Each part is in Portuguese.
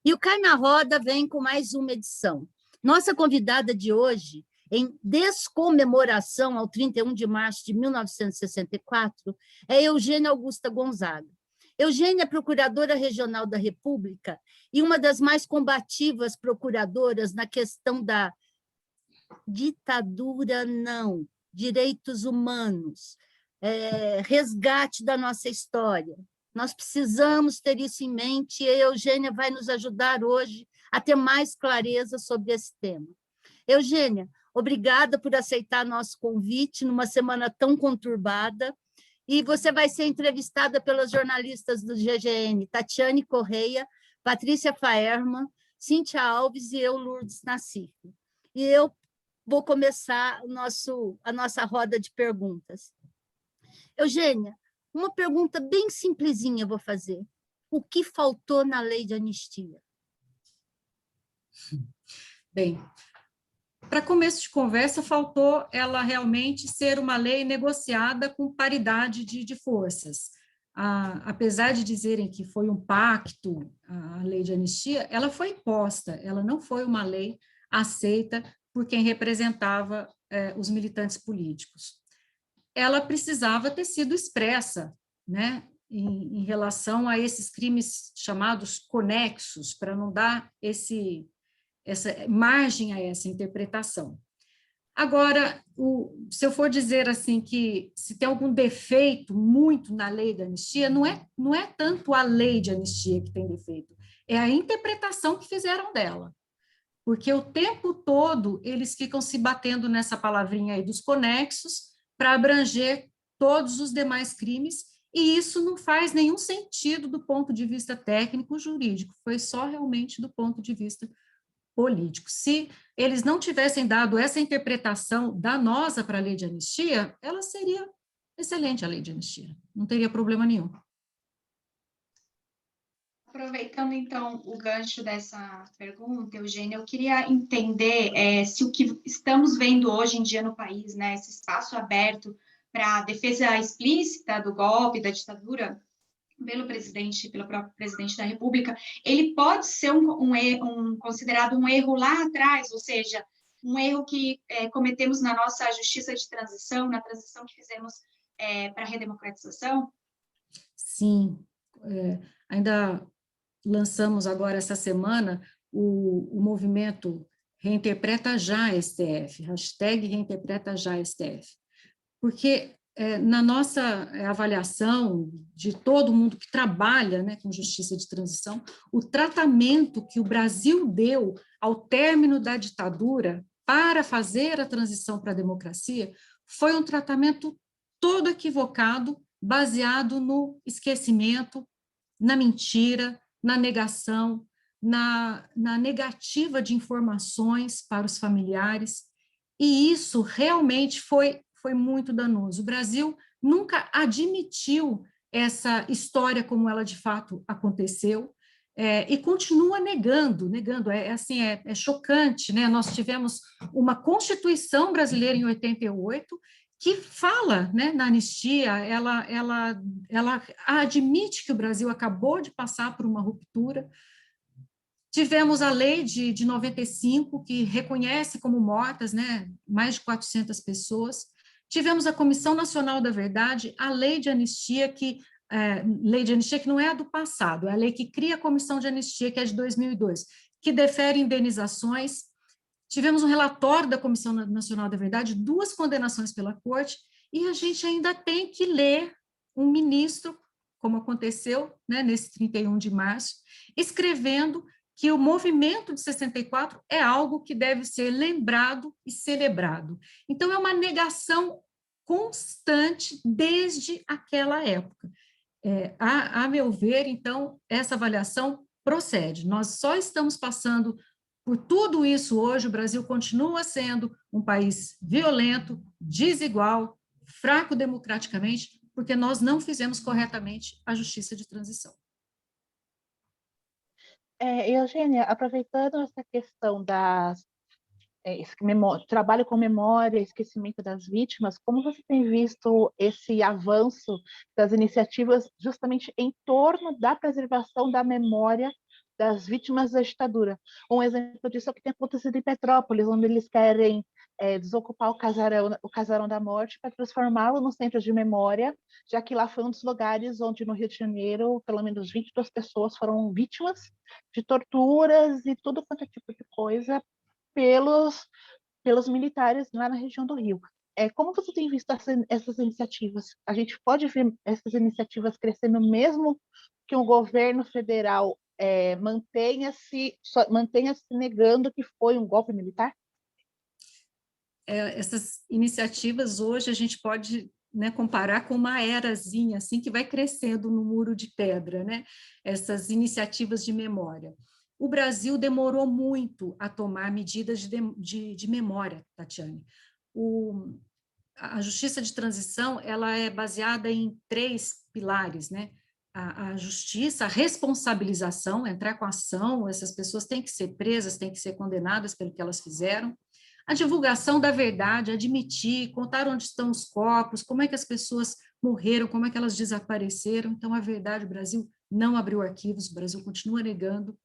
E o Cai na Roda vem com mais uma edição. Nossa convidada de hoje, em descomemoração ao 31 de março de 1964, é Eugênia Augusta Gonzaga. Eugênia é procuradora regional da República e uma das mais combativas procuradoras na questão da ditadura, não, direitos humanos, resgate da nossa história. Nós precisamos ter isso em mente e a Eugênia vai nos ajudar hoje a ter mais clareza sobre esse tema. Eugênia, obrigada por aceitar nosso convite numa semana tão conturbada, e você vai ser entrevistada pelas jornalistas do GGN, Tatiane Correia, Patrícia Faerman, Cíntia Alves e eu, Lourdes Nassif. E eu vou começar a nossa roda de perguntas. Eugênia, uma pergunta bem simplesinha eu vou fazer. O que faltou na lei de anistia? Bem, para começo de conversa, faltou ela realmente ser uma lei negociada com paridade de forças. Apesar de dizerem que foi um pacto, a lei de anistia, ela foi imposta, ela não foi uma lei aceita por quem representava os militantes políticos. Ela precisava ter sido expressa, né, em relação a esses crimes chamados conexos, para não dar essa margem a essa interpretação. Agora, se eu for dizer assim que se tem algum defeito muito na lei da anistia, não é tanto a lei de anistia que tem defeito, é a interpretação que fizeram dela. Porque o tempo todo eles ficam se batendo nessa palavrinha aí dos conexos para abranger todos os demais crimes, e isso não faz nenhum sentido do ponto de vista técnico-jurídico, foi só realmente do ponto de vista político. Se eles não tivessem dado essa interpretação danosa para a lei de anistia, ela seria excelente, a lei de anistia, não teria problema nenhum. Aproveitando, então, o gancho dessa pergunta, Eugênia, eu queria entender se o que estamos vendo hoje em dia no país, né, esse espaço aberto para a defesa explícita do golpe, da ditadura, pelo próprio presidente da República, ele pode ser considerado um erro lá atrás, ou seja, um erro que cometemos na nossa justiça de transição, na transição que fizemos para a redemocratização? Sim, ainda lançamos agora essa semana o movimento Reinterpreta Já STF, hashtag Reinterpreta Já STF, porque na nossa avaliação de todo mundo que trabalha, né, com justiça de transição, o tratamento que o Brasil deu ao término da ditadura para fazer a transição para a democracia foi um tratamento todo equivocado, baseado no esquecimento, na mentira, na negação, na negativa de informações para os familiares, e isso realmente foi muito danoso. O Brasil nunca admitiu essa história como ela de fato aconteceu, e continua negando, é chocante, né? Nós tivemos uma Constituição brasileira em 88, que fala, né, na anistia, ela admite que o Brasil acabou de passar por uma ruptura. Tivemos a lei de 95, que reconhece como mortas, né, mais de 400 pessoas. Tivemos a Comissão Nacional da Verdade, a lei de anistia que não é a do passado, é a lei que cria a Comissão de Anistia, que é de 2002, que defere indenizações. Tivemos um relatório da Comissão Nacional da Verdade, 2 condenações pela Corte, e a gente ainda tem que ler um ministro, como aconteceu, né, nesse 31 de março, escrevendo que o movimento de 64 é algo que deve ser lembrado e celebrado. Então, é uma negação constante desde aquela época. A meu ver, então, essa avaliação procede. Nós só estamos passando por tudo isso hoje, o Brasil continua sendo um país violento, desigual, fraco democraticamente, porque nós não fizemos corretamente a justiça de transição. Eugênia, aproveitando essa questão trabalho com memória, esquecimento das vítimas, como você tem visto esse avanço das iniciativas justamente em torno da preservação da memória das vítimas da ditadura. Um exemplo disso é o que tem acontecido em Petrópolis, onde eles querem desocupar o casarão da morte para transformá-lo no centro de memória, já que lá foi um dos lugares onde, no Rio de Janeiro, pelo menos 22 pessoas foram vítimas de torturas e tudo quanto é tipo de coisa pelos militares lá na região do Rio. Como você tem visto essas iniciativas? A gente pode ver essas crescendo mesmo que o governo federal mantenha-se negando que foi um golpe militar? Essas iniciativas hoje a gente pode, né, comparar com uma erazinha assim que vai crescendo no muro de pedra, né? Essas iniciativas de memória. O Brasil demorou muito a tomar medidas de memória, Tatiane. A justiça de transição ela é baseada em 3 pilares, né? A justiça, a responsabilização, entrar com ação, essas pessoas têm que ser presas, têm que ser condenadas pelo que elas fizeram. A divulgação da verdade, admitir, contar onde estão os corpos, como é que as pessoas morreram, como é que elas desapareceram. Então, a verdade, o Brasil não abriu arquivos, o Brasil continua negando.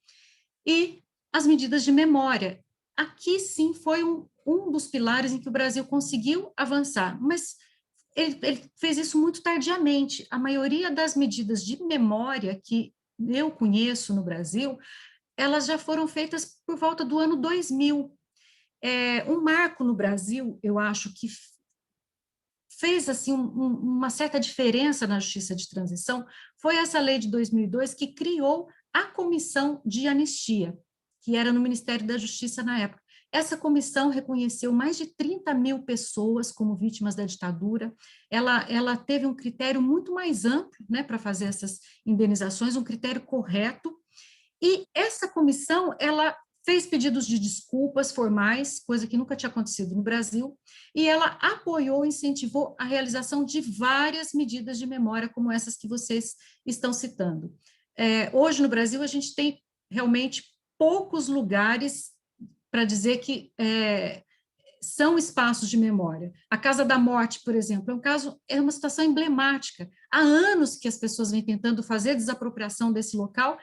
E as medidas de memória. Aqui, sim, foi um dos pilares em que o Brasil conseguiu avançar, mas ele fez isso muito tardiamente. A maioria das medidas de memória que eu conheço no Brasil, elas já foram feitas por volta do ano 2000. Um marco no Brasil, eu acho que fez assim uma certa diferença na justiça de transição, foi essa lei de 2002 que criou a comissão de anistia, que era no Ministério da Justiça na época. Essa comissão reconheceu mais de 30 mil pessoas como vítimas da ditadura, ela teve um critério muito mais amplo, né, para fazer essas indenizações, um critério correto, e essa comissão, ela fez pedidos de desculpas formais, coisa que nunca tinha acontecido no Brasil, e ela apoiou, incentivou a realização de várias medidas de memória, como essas que vocês estão citando. Hoje, no Brasil, a gente tem realmente poucos lugares para dizer que são espaços de memória. A Casa da Morte, por exemplo, é uma situação emblemática. Há anos que as pessoas vêm tentando fazer desapropriação desse local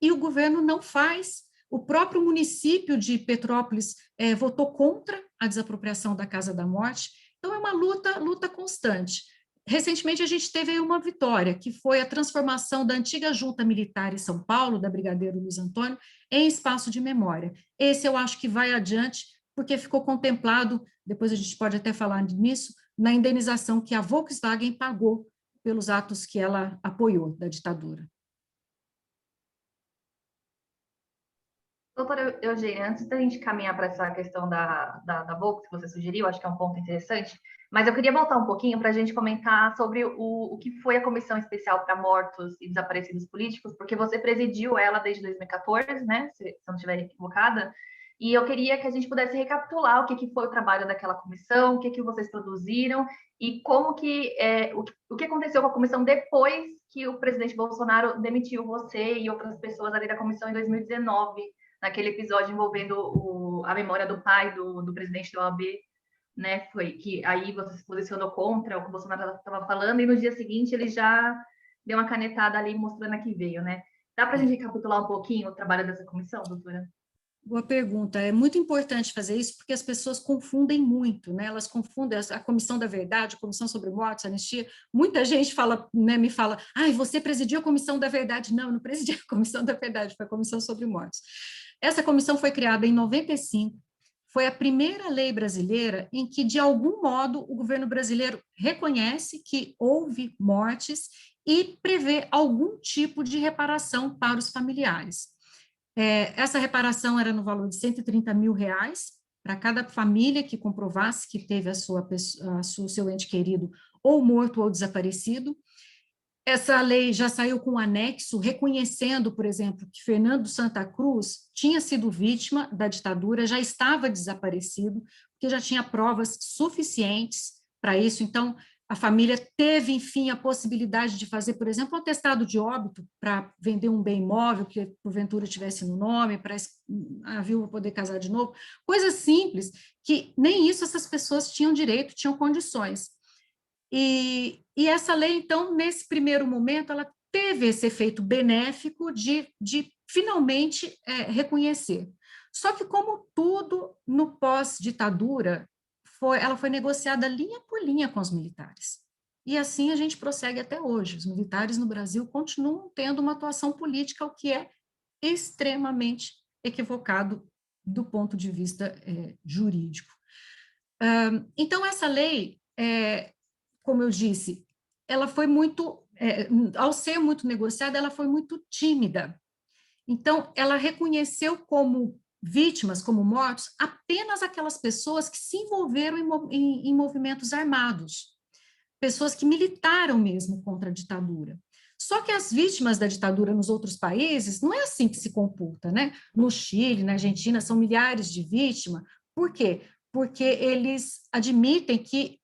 e o governo não faz. O próprio município de Petrópolis votou contra a desapropriação da Casa da Morte. Então, é uma luta constante. Recentemente, a gente teve aí uma vitória, que foi a transformação da antiga junta militar em São Paulo, da Brigadeiro Luiz Antônio, em espaço de memória. Esse eu acho que vai adiante, porque ficou contemplado, depois a gente pode até falar nisso, na indenização que a Volkswagen pagou pelos atos que ela apoiou da ditadura. Doutora Eugênia, antes da gente caminhar para essa questão da Volks que você sugeriu, acho que é um ponto interessante, mas eu queria voltar um pouquinho para a gente comentar sobre o que foi a Comissão Especial para Mortos e Desaparecidos Políticos, porque você presidiu ela desde 2014, né, se eu não estiver equivocada, e eu queria que a gente pudesse recapitular o que foi o trabalho daquela comissão, o que vocês produziram e como o que aconteceu com a comissão depois que o presidente Bolsonaro demitiu você e outras pessoas ali da comissão em 2019, naquele episódio envolvendo a memória do pai do presidente da OAB, né? Foi que aí você se posicionou contra o que o Bolsonaro estava falando, e no dia seguinte ele já deu uma canetada ali mostrando a que veio, né? Dá para a gente recapitular um pouquinho o trabalho dessa comissão, doutora? Boa pergunta. É muito importante fazer isso porque as pessoas confundem muito, né? Elas confundem a Comissão da Verdade, a Comissão sobre Mortos, a Anistia. Muita gente fala, né, me fala, você presidiu a Comissão da Verdade. Não, eu não presidi a Comissão da Verdade, foi a Comissão sobre Mortos. Essa comissão foi criada em 95, foi a primeira lei brasileira em que, de algum modo, o governo brasileiro reconhece que houve mortes e prevê algum tipo de reparação para os familiares. Essa reparação era no valor de R$130 mil para cada família que comprovasse que teve o seu ente querido ou morto ou desaparecido. Essa lei já saiu com um anexo reconhecendo, por exemplo, que Fernando Santa Cruz tinha sido vítima da ditadura, já estava desaparecido, porque já tinha provas suficientes para isso. Então, a família teve, enfim, a possibilidade de fazer, por exemplo, um atestado de óbito para vender um bem imóvel que, porventura, tivesse no nome, para a viúva poder casar de novo. Coisas simples, que nem isso essas pessoas tinham direito, tinham condições. E essa lei, então, nesse primeiro momento, ela teve esse efeito benéfico de finalmente reconhecer. Só que, como tudo no pós-ditadura, ela foi negociada linha por linha com os militares. E assim a gente prossegue até hoje. Os militares no Brasil continuam tendo uma atuação política, o que é extremamente equivocado do ponto de vista jurídico. Então, essa lei, como eu disse, ela foi muito, ao ser muito negociada, ela foi muito tímida. Então, ela reconheceu como vítimas, como mortos, apenas aquelas pessoas que se envolveram em movimentos armados, pessoas que militaram mesmo contra a ditadura. Só que as vítimas da ditadura nos outros países, não é assim que se computa, né? No Chile, na Argentina, são milhares de vítimas. Por quê? Porque eles admitem que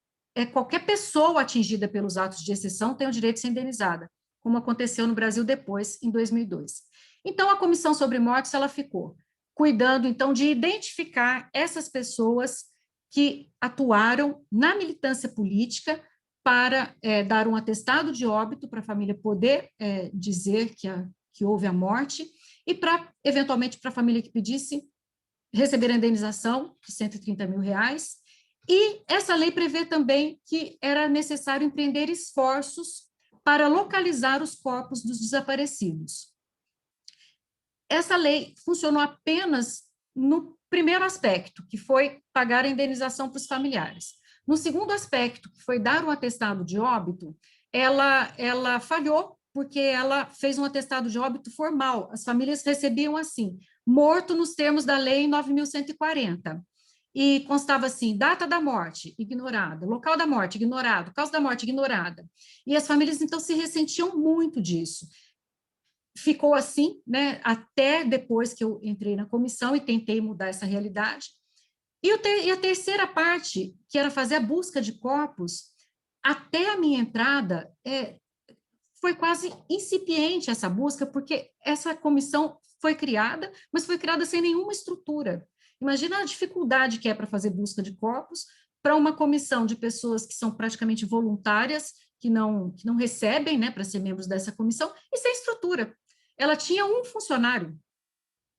qualquer pessoa atingida pelos atos de exceção tem o direito de ser indenizada, como aconteceu no Brasil depois, em 2002. Então, a Comissão sobre Mortes, ela ficou cuidando, então, de identificar essas pessoas que atuaram na militância política para dar um atestado de óbito para a família poder dizer que houve a morte e para, eventualmente, para a família que pedisse receber a indenização de R$130 mil. E essa lei prevê também que era necessário empreender esforços para localizar os corpos dos desaparecidos. Essa lei funcionou apenas no primeiro aspecto, que foi pagar a indenização para os familiares. No segundo aspecto, que foi dar um atestado de óbito, ela falhou, porque ela fez um atestado de óbito formal. As famílias recebiam assim, morto nos termos da lei 9.140. E constava assim, data da morte, ignorada, local da morte, ignorado, causa da morte, ignorada. E as famílias, então, se ressentiam muito disso. Ficou assim, né, até depois que eu entrei na comissão e tentei mudar essa realidade. E a terceira parte, que era fazer a busca de corpos, até a minha entrada, foi quase incipiente essa busca, porque essa comissão foi criada, mas foi criada sem nenhuma estrutura. Imagina a dificuldade que é para fazer busca de corpos para uma comissão de pessoas que são praticamente voluntárias, que não recebem, né, para ser membros dessa comissão, e sem estrutura. Ela tinha um funcionário,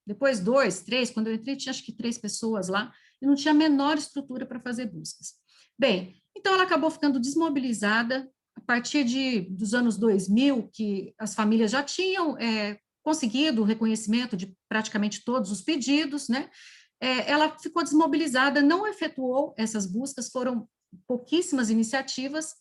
depois 2, 3, quando eu entrei tinha acho que 3 pessoas lá, e não tinha a menor estrutura para fazer buscas. Bem, então ela acabou ficando desmobilizada a partir dos anos 2000, que as famílias já tinham conseguido o reconhecimento de praticamente todos os pedidos, né? Ela ficou desmobilizada, não efetuou essas buscas, foram pouquíssimas iniciativas,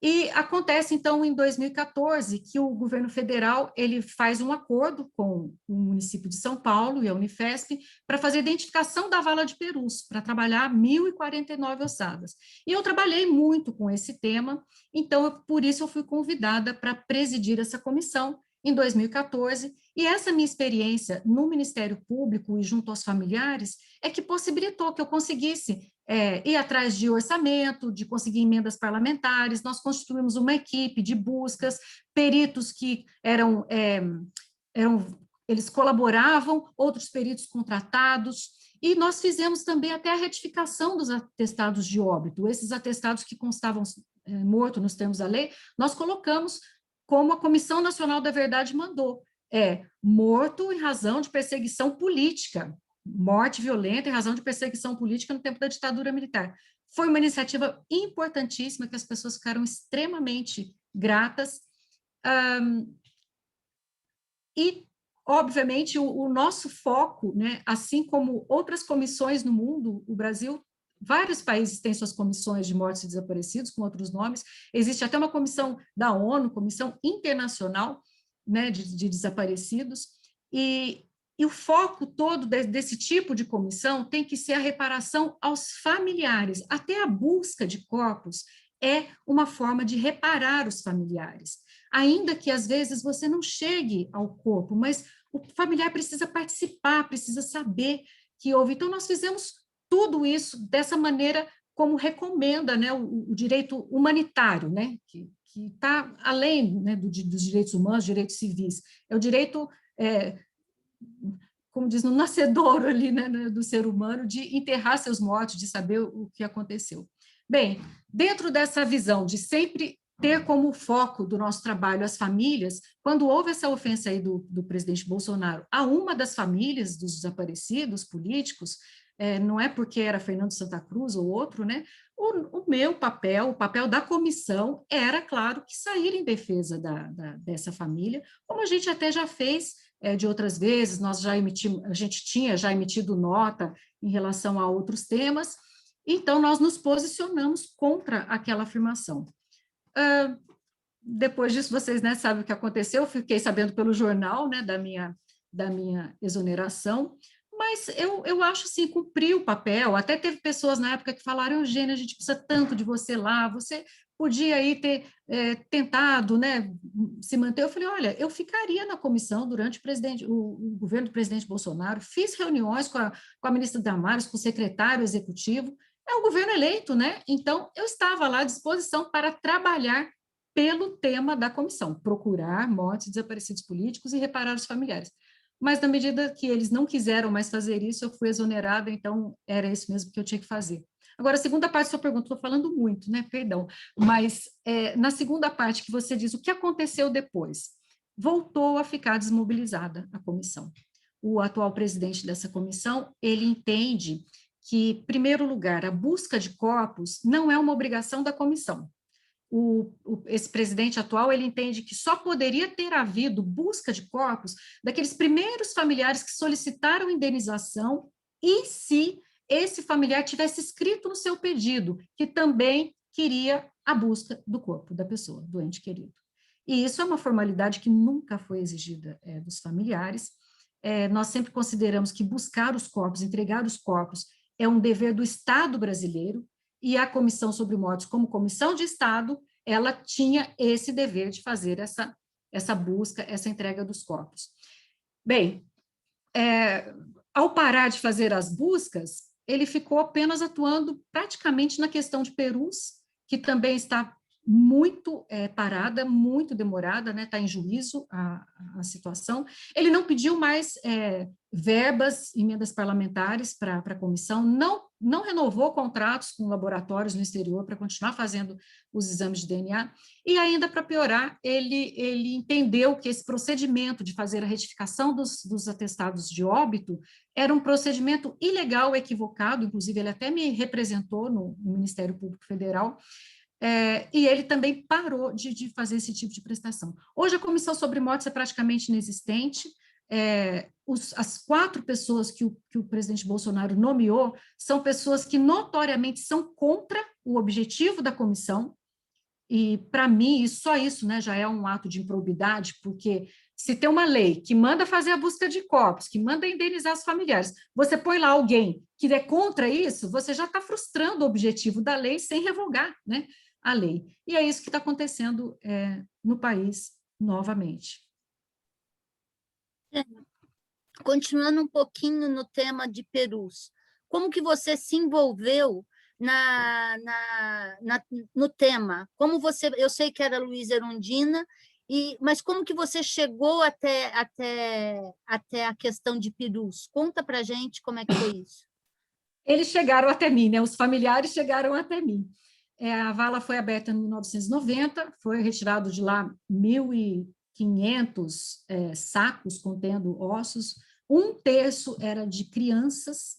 e acontece, então, em 2014, que o governo federal ele faz um acordo com o município de São Paulo e a Unifesp para fazer a identificação da vala de Perus, para trabalhar 1.049 ossadas. E eu trabalhei muito com esse tema, então, por isso eu fui convidada para presidir essa comissão em 2014, e essa minha experiência no Ministério Público e junto aos familiares é que possibilitou que eu conseguisse ir atrás de orçamento, de conseguir emendas parlamentares. Nós constituímos uma equipe de buscas, peritos que eles colaboravam, outros peritos contratados, e nós fizemos também até a retificação dos atestados de óbito. Esses atestados que constavam mortos nos termos da lei, nós colocamos como a Comissão Nacional da Verdade mandou, morto em razão de perseguição política, morte violenta em razão de perseguição política no tempo da ditadura militar. Foi uma iniciativa importantíssima que as pessoas ficaram extremamente gratas, e, obviamente, o nosso foco, né, assim como outras comissões no mundo, o Brasil, vários países têm suas comissões de mortos e desaparecidos, com outros nomes, existe até uma comissão da ONU, Comissão Internacional, né, de Desaparecidos, e o foco todo desse tipo de comissão tem que ser a reparação aos familiares. Até a busca de corpos é uma forma de reparar os familiares, ainda que às vezes você não chegue ao corpo, mas o familiar precisa participar, precisa saber que houve. Então, nós fizemos tudo isso dessa maneira como recomenda, né, o direito humanitário, né, que está além, né, dos direitos humanos, direitos civis. É o direito, como diz, no nascedouro ali, né, do ser humano, de enterrar seus mortos, de saber o que aconteceu. Bem, dentro dessa visão de sempre ter como foco do nosso trabalho as famílias. Quando houve essa ofensa aí do presidente Bolsonaro a uma das famílias dos desaparecidos políticos, não é porque era Fernando Santa Cruz ou outro, né? O meu papel, o papel da comissão, era, claro, que sair em defesa dessa família, como a gente até já fez de outras vezes. A gente tinha já emitido nota em relação a outros temas, então nós nos posicionamos contra aquela afirmação. Depois disso, vocês, né, sabem o que aconteceu, eu fiquei sabendo pelo jornal, né, da minha exoneração, mas eu acho, assim, cumprir o papel. Até teve pessoas na época que falaram: Eugênia, a gente precisa tanto de você lá, você podia aí ter tentado, né, se manter. Eu falei: olha, eu ficaria na comissão durante o governo do presidente Bolsonaro, fiz reuniões com a ministra Damares, com o secretário executivo, é o governo eleito, né? Então, eu estava lá à disposição para trabalhar pelo tema da comissão, procurar mortes e desaparecidos políticos e reparar os familiares. Mas, na medida que eles não quiseram mais fazer isso, eu fui exonerada, então era isso mesmo que eu tinha que fazer. Agora, a segunda parte da sua pergunta, estou falando muito, né? Perdão, mas na segunda parte que você diz o que aconteceu depois, voltou a ficar desmobilizada a comissão. O atual presidente dessa comissão, ele entende que, em primeiro lugar, a busca de corpos não é uma obrigação da comissão. Esse presidente atual, ele entende que só poderia ter havido busca de corpos daqueles primeiros familiares que solicitaram indenização e se esse familiar tivesse escrito no seu pedido que também queria a busca do corpo da pessoa, do ente querido. E isso é uma formalidade que nunca foi exigida dos familiares. Nós sempre consideramos que buscar os corpos, entregar os corpos, é um dever do Estado brasileiro, e a Comissão sobre Mortes, como comissão de Estado, ela tinha esse dever de fazer essa busca, essa entrega dos corpos. Bem, ao parar de fazer as buscas, ele ficou apenas atuando praticamente na questão de Perus, que também está muito parada, muito demorada, né? Está em juízo a situação. Ele não pediu mais verbas, emendas parlamentares para a comissão, não renovou contratos com laboratórios no exterior para continuar fazendo os exames de DNA, e ainda para piorar, ele entendeu que esse procedimento de fazer a retificação dos atestados de óbito era um procedimento ilegal, equivocado, inclusive ele até me representou no Ministério Público Federal, e ele também parou de fazer esse tipo de prestação. Hoje, a Comissão sobre Mortes é praticamente inexistente. As 4 pessoas que o presidente Bolsonaro nomeou são pessoas que notoriamente são contra o objetivo da comissão, e, para mim, só isso, né, já é um ato de improbidade, porque se tem uma lei que manda fazer a busca de corpos, que manda indenizar os familiares, você põe lá alguém que é contra isso, você já está frustrando o objetivo da lei sem revogar, né, a lei. E é isso que está acontecendo no país novamente. Continuando um pouquinho no tema de Perus, como que você se envolveu no tema? Como eu sei que era Luísa Erundina, mas como que você chegou até a questão de Perus? Conta para a gente como é que foi isso. Eles chegaram até mim, né? Os familiares chegaram até mim. A vala foi aberta em 1990, foi retirado de lá 1.500 sacos contendo ossos, 1/3 era de crianças,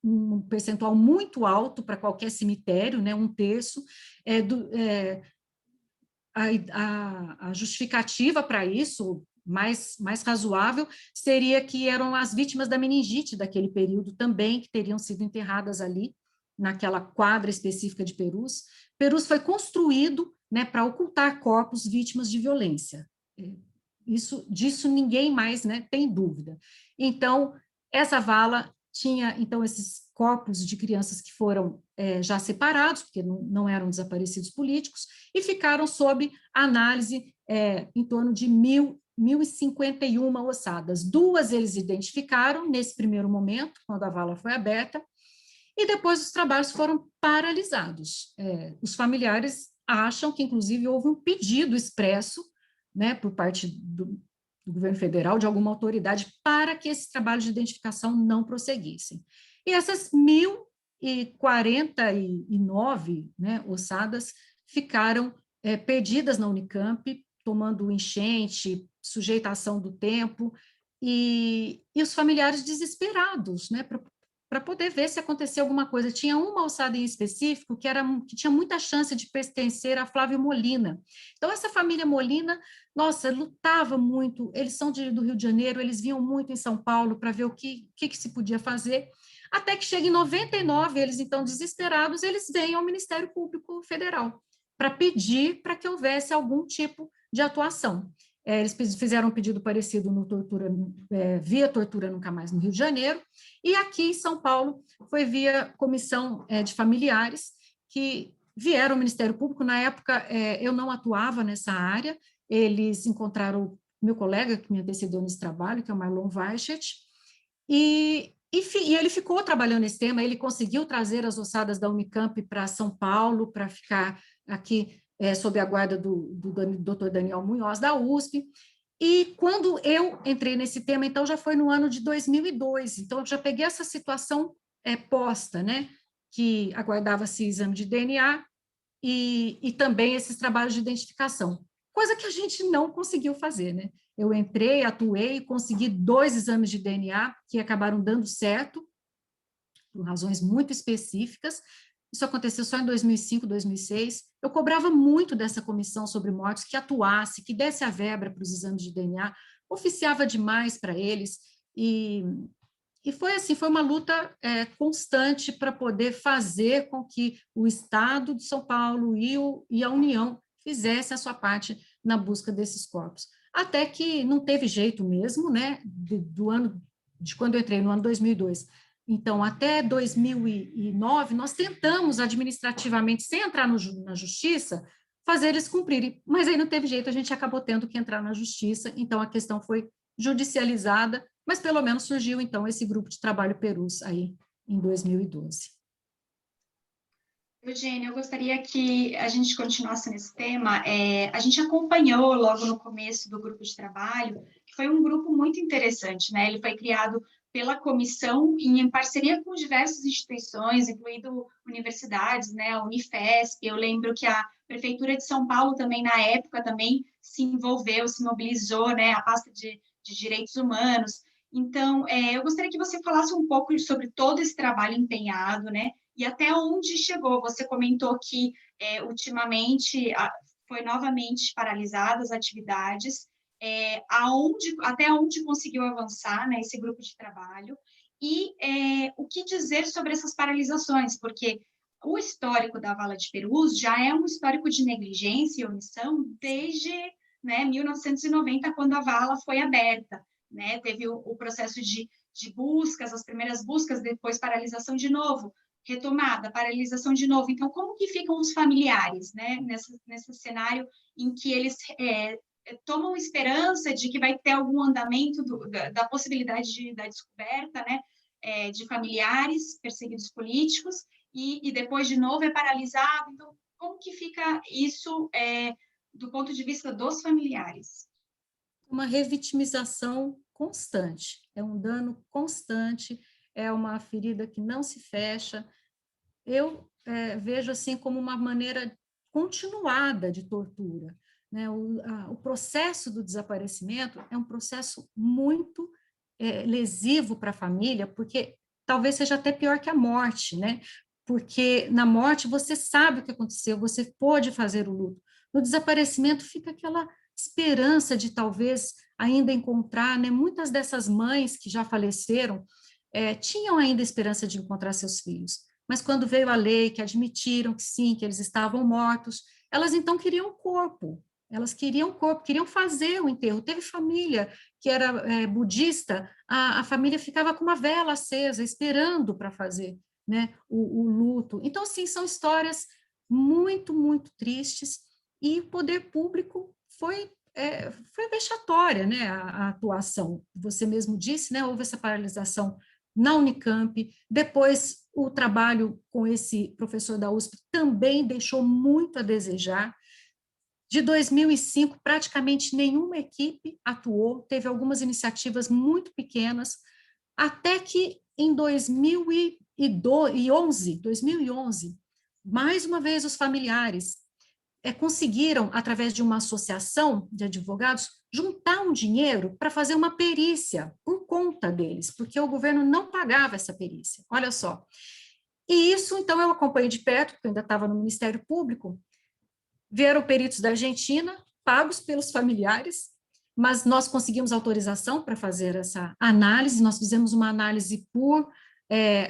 um percentual muito alto para qualquer cemitério, né? 1/3. A justificativa para isso, mais razoável, seria que eram as vítimas da meningite daquele período também, que teriam sido enterradas ali, naquela quadra específica de Perus. Perus foi construído, né, para ocultar corpos vítimas de violência. Disso ninguém mais, né, tem dúvida. Então, essa vala tinha, então, esses corpos de crianças que foram já separados, porque não eram desaparecidos políticos, e ficaram sob análise em torno de 1.051 ossadas. 2 eles identificaram nesse primeiro momento, quando a vala foi aberta, e depois os trabalhos foram paralisados. Os familiares acham que, inclusive, houve um pedido expresso, né, por parte do governo federal, de alguma autoridade, para que esses trabalhos de identificação não prosseguissem. E essas 1.049, né, ossadas ficaram perdidas na Unicamp, tomando enchente, sujeitação do tempo, e os familiares desesperados, né, para poder ver se acontecia alguma coisa. Tinha uma alçada em específico que tinha muita chance de pertencer a Flávio Molina. Então, essa família Molina, nossa, lutava muito, eles são do Rio de Janeiro, eles vinham muito em São Paulo para ver o que se podia fazer, até que chega em 99, eles, então, desesperados, eles vêm ao Ministério Público Federal para pedir para que houvesse algum tipo de atuação. Eles fizeram um pedido parecido no via Tortura Nunca Mais no Rio de Janeiro, e aqui em São Paulo foi via comissão de familiares, que vieram ao Ministério Público. Na época, eu não atuava nessa área, eles encontraram o meu colega que me antecedeu nesse trabalho, que é o Marlon Weichert, e ele ficou trabalhando nesse tema, ele conseguiu trazer as ossadas da Unicamp para São Paulo, para ficar aqui sob a guarda do Dr. Daniel Munhoz, da USP, e quando eu entrei nesse tema, então, já foi no ano de 2002, então, eu já peguei essa situação posta, né, que aguardava-se exame de DNA e também esses trabalhos de identificação, coisa que a gente não conseguiu fazer, né? Eu entrei, atuei, consegui 2 exames de DNA que acabaram dando certo, por razões muito específicas. Isso aconteceu só em 2005, 2006. Eu cobrava muito dessa comissão sobre mortes que atuasse, que desse a verba para os exames de DNA, oficiava demais para eles, e foi assim, foi uma luta constante para poder fazer com que o Estado de São Paulo e a União fizessem a sua parte na busca desses corpos. Até que não teve jeito mesmo, né, de quando eu entrei, no ano 2002. Então, até 2009, nós tentamos administrativamente, sem entrar na justiça, fazer eles cumprirem, mas aí não teve jeito, a gente acabou tendo que entrar na justiça, então a questão foi judicializada, mas pelo menos surgiu, então, esse grupo de trabalho Perus aí, em 2012. Eugênia, eu gostaria que a gente continuasse nesse tema. A gente acompanhou logo no começo do grupo de trabalho, que foi um grupo muito interessante, né? Ele foi criado pela comissão em parceria com diversas instituições, incluindo universidades, né? A Unifesp. Eu lembro que a Prefeitura de São Paulo também, na época, também se envolveu, se mobilizou, né? A pasta de direitos humanos. Então, eu gostaria que você falasse um pouco sobre todo esse trabalho empenhado, né? E até onde chegou? Você comentou que, ultimamente, foi novamente paralisadas as atividades, até onde conseguiu avançar, né, esse grupo de trabalho, e o que dizer sobre essas paralisações, porque o histórico da Vala de Perus já é um histórico de negligência e omissão desde, né, 1990, quando a vala foi aberta, né, teve o processo de buscas, as primeiras buscas, depois paralisação de novo, retomada, paralisação de novo. Então, como que ficam os familiares, né, nesse cenário em que eles tomam esperança de que vai ter algum andamento da possibilidade da descoberta, né, de familiares perseguidos políticos, e depois, de novo, é paralisado. Então, como que fica isso do ponto de vista dos familiares? Uma revitimização constante, é um dano constante, é uma ferida que não se fecha. Eu vejo assim como uma maneira continuada de tortura, né? O processo do desaparecimento é um processo muito lesivo para a família, porque talvez seja até pior que a morte, né? Porque na morte você sabe o que aconteceu, você pode fazer o luto. No desaparecimento fica aquela esperança de talvez ainda encontrar, né? Muitas dessas mães que já faleceram tinham ainda esperança de encontrar seus filhos, mas quando veio a lei que admitiram que sim, que eles estavam mortos, elas então queriam corpo, queriam fazer o enterro. Teve família que era budista, a família ficava com uma vela acesa, esperando para fazer, né, o luto. Então, assim, são histórias muito, muito tristes, e o poder público foi vexatória, né, a atuação. Você mesmo disse, né, houve essa paralisação na Unicamp, depois o trabalho com esse professor da USP também deixou muito a desejar. De 2005, praticamente nenhuma equipe atuou, teve algumas iniciativas muito pequenas, até que em 2011, mais uma vez os familiares conseguiram, através de uma associação de advogados, juntar um dinheiro para fazer uma perícia por conta deles, porque o governo não pagava essa perícia, olha só. E isso, então, eu acompanhei de perto, porque eu ainda estava no Ministério Público. Vieram peritos da Argentina, pagos pelos familiares, mas nós conseguimos autorização para fazer essa análise, nós fizemos uma análise por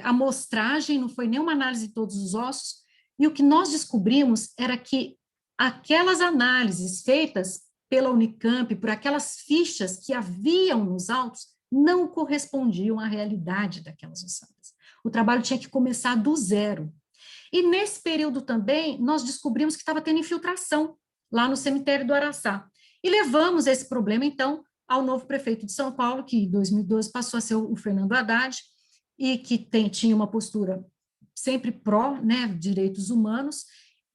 amostragem, não foi nenhuma análise de todos os ossos, e o que nós descobrimos era que aquelas análises feitas pela Unicamp, por aquelas fichas que haviam nos autos, não correspondiam à realidade daquelas ossadas. O trabalho tinha que começar do zero. E nesse período também, nós descobrimos que estava tendo infiltração lá no cemitério do Araçá. E levamos esse problema, então, ao novo prefeito de São Paulo, que em 2012 passou a ser o Fernando Haddad, e que tinha uma postura sempre pró, né, direitos humanos.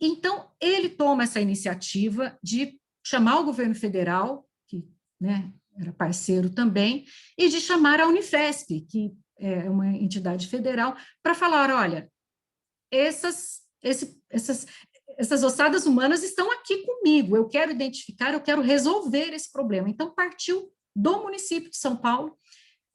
Então, ele toma essa iniciativa de chamar o governo federal, que, né, era parceiro também, e de chamar a Unifesp, que é uma entidade federal, para falar, olha, essas ossadas humanas estão aqui comigo, eu quero identificar, eu quero resolver esse problema. Então, partiu do município de São Paulo,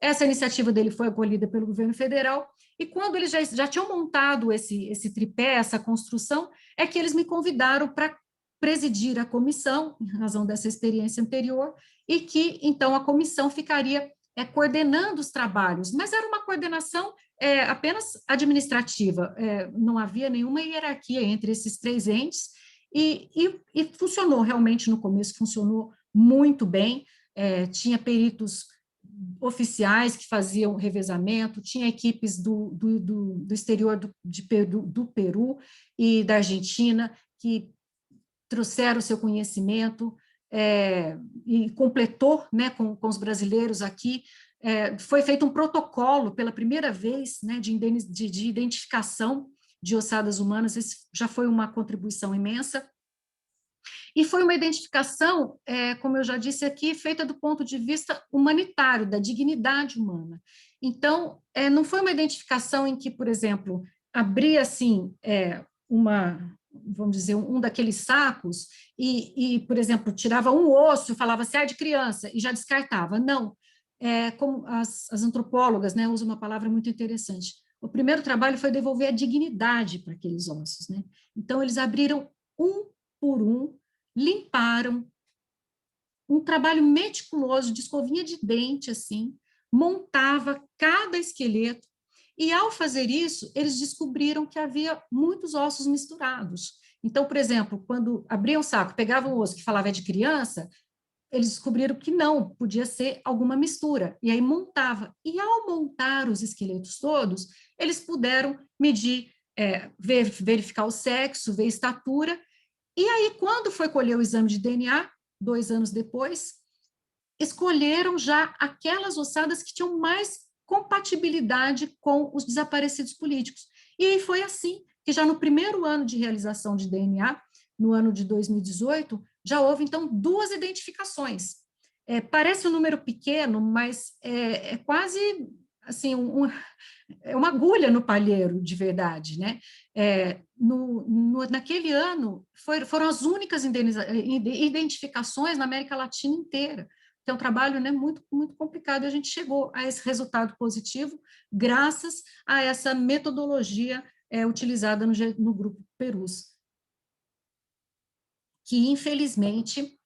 essa iniciativa dele foi acolhida pelo governo federal, e quando eles já tinham montado esse tripé, essa construção, é que eles me convidaram para presidir a comissão, em razão dessa experiência anterior, e que, então, a comissão ficaria coordenando os trabalhos, mas era uma coordenação apenas administrativa, não havia nenhuma hierarquia entre esses três entes, e funcionou realmente no começo, funcionou muito bem, tinha peritos oficiais que faziam revezamento, tinha equipes do exterior do Peru e da Argentina que trouxeram o seu conhecimento e completou, né, com os brasileiros aqui. Foi feito um protocolo pela primeira vez, né, de identificação de ossadas humanas, isso já foi uma contribuição imensa. E foi uma identificação, como eu já disse aqui, feita do ponto de vista humanitário, da dignidade humana. Então, não foi uma identificação em que, por exemplo, abria assim vamos dizer, um daqueles sacos e, por exemplo, tirava um osso e falava assim, de criança, e já descartava. Não, como as antropólogas, né, usam uma palavra muito interessante. O primeiro trabalho foi devolver a dignidade para aqueles ossos, né? Então, eles abriram um por um, limparam, um trabalho meticuloso, de escovinha de dente, assim, montava cada esqueleto, e ao fazer isso, eles descobriram que havia muitos ossos misturados. Então, por exemplo, quando abriam o saco, pegavam o osso que falava de criança, eles descobriram que não, podia ser alguma mistura, e aí montava. E ao montar os esqueletos todos, eles puderam medir, verificar o sexo, ver a estatura. E aí, quando foi colher o exame de DNA, 2 anos depois, escolheram já aquelas ossadas que tinham mais compatibilidade com os desaparecidos políticos. E aí foi assim que já no primeiro ano de realização de DNA, no ano de 2018, já houve, então, 2 identificações. Parece um número pequeno, mas é quase assim, uma agulha no palheiro, de verdade, né? Naquele ano, foram as únicas identificações na América Latina inteira. Que é um trabalho, né, muito, muito complicado, e a gente chegou a esse resultado positivo graças a essa metodologia utilizada no Grupo Perus, que, infelizmente,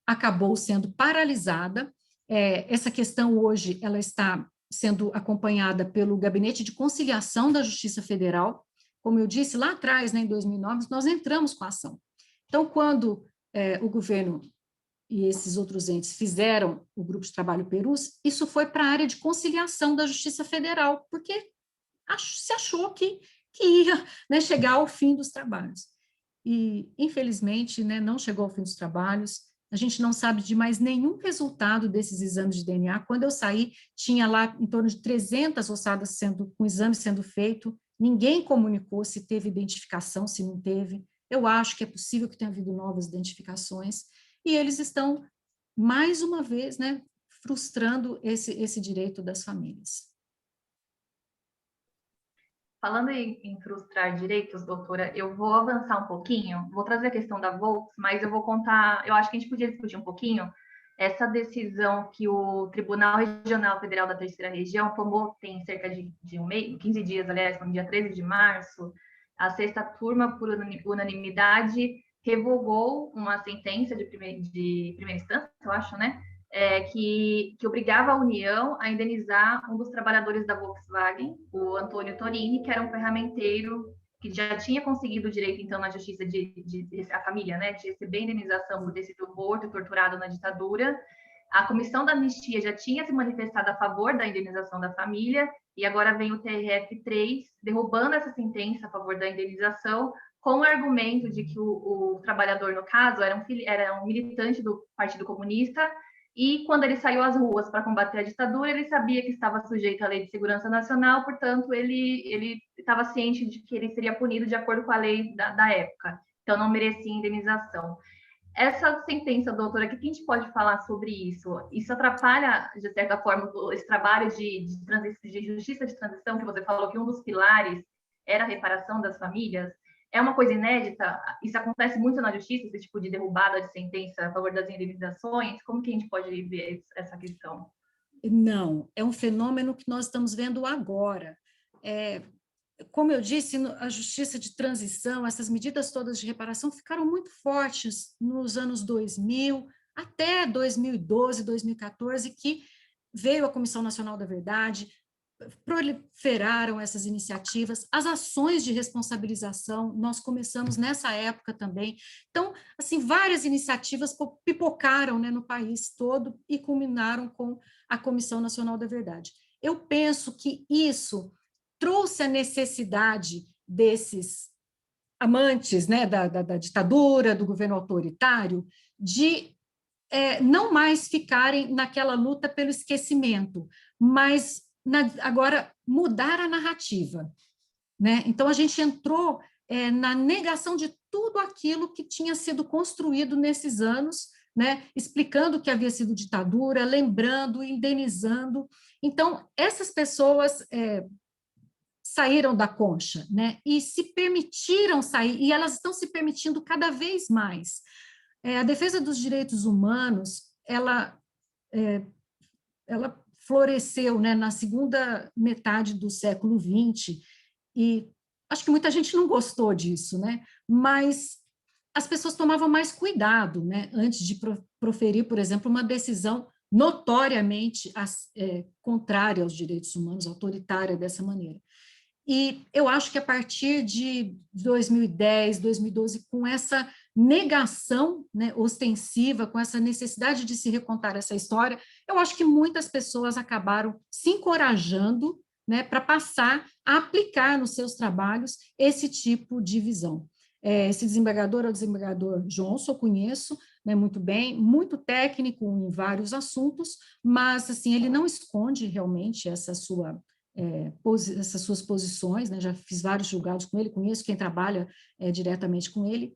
acabou sendo paralisada. Essa questão hoje ela está sendo acompanhada pelo Gabinete de Conciliação da Justiça Federal. Como eu disse, lá atrás, né, em 2009, nós entramos com a ação. Então, quando o governo e esses outros entes fizeram o Grupo de Trabalho Perus, isso foi para a área de conciliação da Justiça Federal, porque se achou que ia, né, chegar ao fim dos trabalhos. E, infelizmente, né, não chegou ao fim dos trabalhos, a gente não sabe de mais nenhum resultado desses exames de DNA. Quando eu saí, tinha lá em torno de 300 ossadas com exame sendo feito, ninguém comunicou se teve identificação, se não teve. Eu acho que é possível que tenha havido novas identificações, e eles estão, mais uma vez, né, frustrando esse direito das famílias. Falando em frustrar direitos, doutora, eu vou avançar um pouquinho, vou trazer a questão da Volks, mas eu vou contar, eu acho que a gente podia discutir um pouquinho essa decisão que o Tribunal Regional Federal da Terceira Região tomou, tem cerca de 15 dias, aliás, no dia 13 de março, a sexta turma, por unanimidade, revogou uma sentença de primeira instância, eu acho, né? Que obrigava a União a indenizar um dos trabalhadores da Volkswagen, o Antônio Torini, que era um ferramenteiro que já tinha conseguido o direito, então, na justiça a família, né, de receber indenização por ter sido morto e torturado na ditadura. A Comissão da Anistia já tinha se manifestado a favor da indenização da família, e agora vem o TRF3 derrubando essa sentença a favor da indenização, com o argumento de que o trabalhador, no caso, era um militante do Partido Comunista, e quando ele saiu às ruas para combater a ditadura, ele sabia que estava sujeito à Lei de Segurança Nacional, portanto, ele estava ciente de que ele seria punido de acordo com a lei da época, então não merecia indenização. Essa sentença, doutora, o que a gente pode falar sobre isso? Isso atrapalha, de certa forma, esse trabalho de justiça de transição, que você falou que um dos pilares era a reparação das famílias? É uma coisa inédita? Isso acontece muito na justiça, esse tipo de derrubada de sentença a favor das indenizações? Como que a gente pode ver essa questão? Não, é um fenômeno que nós estamos vendo agora. Como eu disse, a justiça de transição, essas medidas todas de reparação ficaram muito fortes nos anos 2000, até 2012, 2014, que veio a Comissão Nacional da Verdade, proliferaram essas iniciativas, as ações de responsabilização, nós começamos nessa época também. Então, assim, várias iniciativas pipocaram, né, no país todo e culminaram com a Comissão Nacional da Verdade. Eu penso que isso trouxe a necessidade desses amantes, né, da ditadura, do governo autoritário, de não mais ficarem naquela luta pelo esquecimento, mas agora mudar a narrativa, né? Então, a gente entrou na negação de tudo aquilo que tinha sido construído nesses anos, né? Explicando que havia sido ditadura, lembrando, indenizando. Então, essas pessoas saíram da concha, né? E se permitiram sair, e elas estão se permitindo cada vez mais. A defesa dos direitos humanos, ela floresceu, né, na segunda metade do século XX, e acho que muita gente não gostou disso, né? Mas as pessoas tomavam mais cuidado, né, antes de proferir, por exemplo, uma decisão notoriamente contrária aos direitos humanos, autoritária dessa maneira. E eu acho que a partir de 2010, 2012, com essa negação, né, ostensiva, com essa necessidade de se recontar essa história, eu acho que muitas pessoas acabaram se encorajando, né, para passar a aplicar nos seus trabalhos esse tipo de visão. Esse desembargador é o desembargador Johnson, eu conheço, né, muito bem, muito técnico em vários assuntos, mas assim, ele não esconde realmente essas suas posições, né? Já fiz vários julgados com ele, conheço quem trabalha diretamente com ele,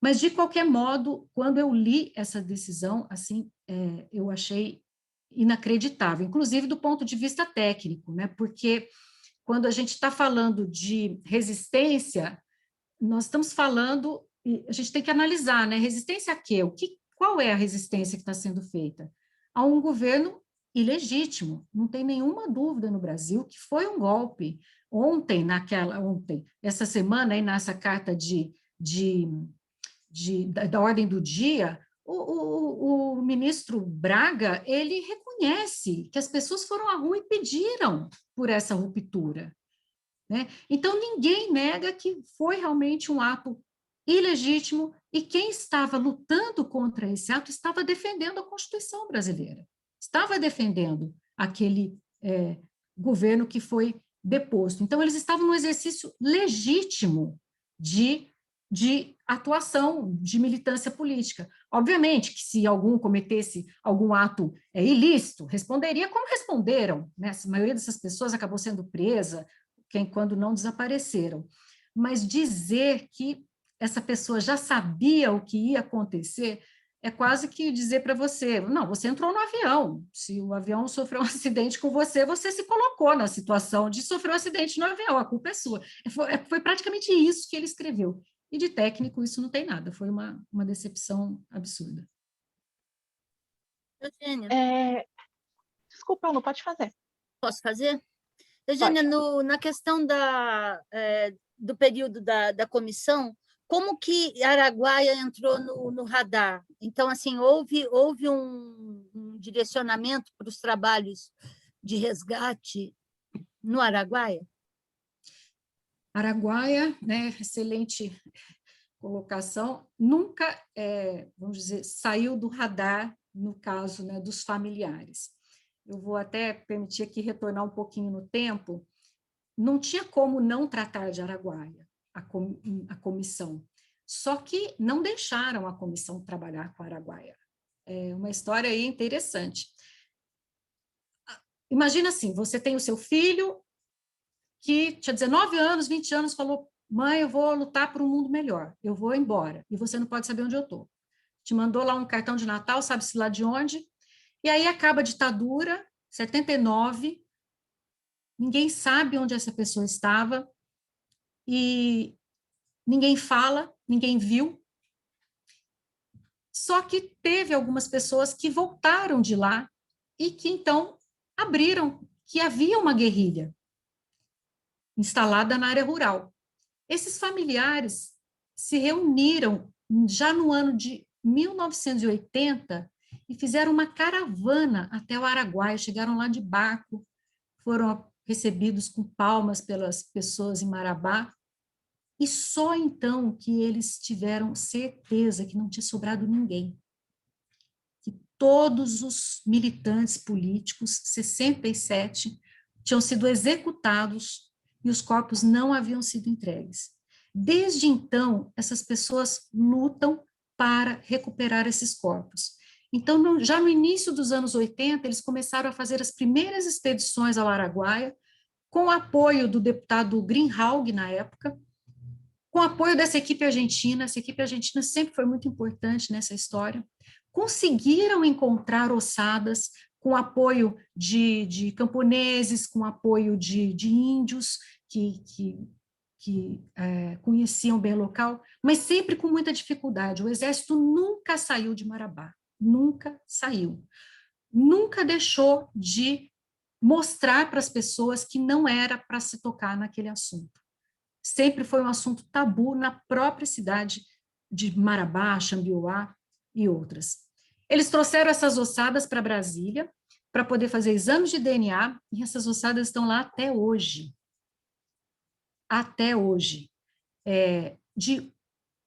mas, de qualquer modo, quando eu li essa decisão, assim, eu achei inacreditável, inclusive do ponto de vista técnico, né? Porque quando a gente está falando de resistência, nós estamos falando, e a gente tem que analisar, né? Resistência a quê? Qual é a resistência que está sendo feita? A um governo ilegítimo, não tem nenhuma dúvida no Brasil que foi um golpe. Ontem, essa semana, aí nessa carta da ordem do dia, o ministro Braga, ele reconhece que as pessoas foram à rua e pediram por essa ruptura, né? Então, ninguém nega que foi realmente um ato ilegítimo e quem estava lutando contra esse ato estava defendendo a Constituição brasileira, estava defendendo aquele governo que foi deposto. Então, eles estavam no exercício legítimo de atuação, de militância política. Obviamente que se algum cometesse algum ato ilícito, responderia como responderam, né? A maioria dessas pessoas acabou sendo presa, quando não desapareceram. Mas dizer que essa pessoa já sabia o que ia acontecer, é quase que dizer para você, não, você entrou no avião, se o avião sofreu um acidente com você, você se colocou na situação de sofrer um acidente no avião, a culpa é sua. Foi praticamente isso que ele escreveu. E de técnico isso não tem nada, foi uma decepção absurda. Eugênia, Desculpa, não pode fazer. posso fazer? Eugênia, na questão do período da comissão, como que Araguaia entrou no radar? Então, assim, houve um direcionamento para os trabalhos de resgate no Araguaia? Araguaia, né, excelente colocação, nunca, vamos dizer, saiu do radar, no caso, né, dos familiares. Eu vou até permitir aqui retornar um pouquinho no tempo. Não tinha como não tratar de Araguaia, a comissão. Só que não deixaram a comissão trabalhar com Araguaia. É uma história aí interessante. Imagina assim, você tem o seu filho que tinha 19 anos, 20 anos, falou, mãe, eu vou lutar por um mundo melhor, eu vou embora, e você não pode saber onde eu estou. Te mandou lá um cartão de Natal, sabe-se lá de onde, e aí acaba a ditadura, 79, ninguém sabe onde essa pessoa estava, e ninguém fala, ninguém viu. Só que teve algumas pessoas que voltaram de lá e que então abriram que havia uma guerrilha instalada na área rural. Esses familiares se reuniram já no ano de 1980 e fizeram uma caravana até o Araguaia, chegaram lá de barco, foram recebidos com palmas pelas pessoas em Marabá, e só então que eles tiveram certeza que não tinha sobrado ninguém, que todos os militantes políticos, 67, tinham sido executados e os corpos não haviam sido entregues. Desde então, essas pessoas lutam para recuperar esses corpos. Então, já no início dos anos 80, eles começaram a fazer as primeiras expedições ao Araguaia, com o apoio do deputado Greenhalgh, na época, com o apoio dessa equipe argentina. Essa equipe argentina sempre foi muito importante nessa história. Conseguiram encontrar ossadas com apoio de camponeses, com apoio de índios que conheciam bem o local, mas sempre com muita dificuldade. O exército nunca saiu de Marabá, nunca saiu. Nunca deixou de mostrar para as pessoas que não era para se tocar naquele assunto. Sempre foi um assunto tabu na própria cidade de Marabá, Xambioá e outras. Eles trouxeram essas ossadas para Brasília para poder fazer exames de DNA, e essas ossadas estão lá até hoje. Até hoje.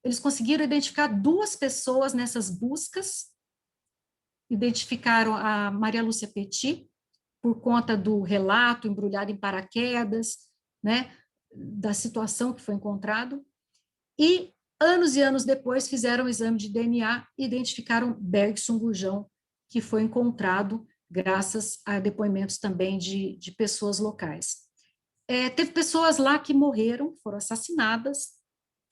Eles conseguiram identificar 2 pessoas nessas buscas, identificaram a Maria Lúcia Petit, por conta do relato embrulhado em paraquedas, né, da situação que foi encontrado, e anos e anos depois fizeram o exame de DNA e identificaram Bergson Gurjão, que foi encontrado graças a depoimentos também de pessoas locais. Teve pessoas lá que morreram, foram assassinadas,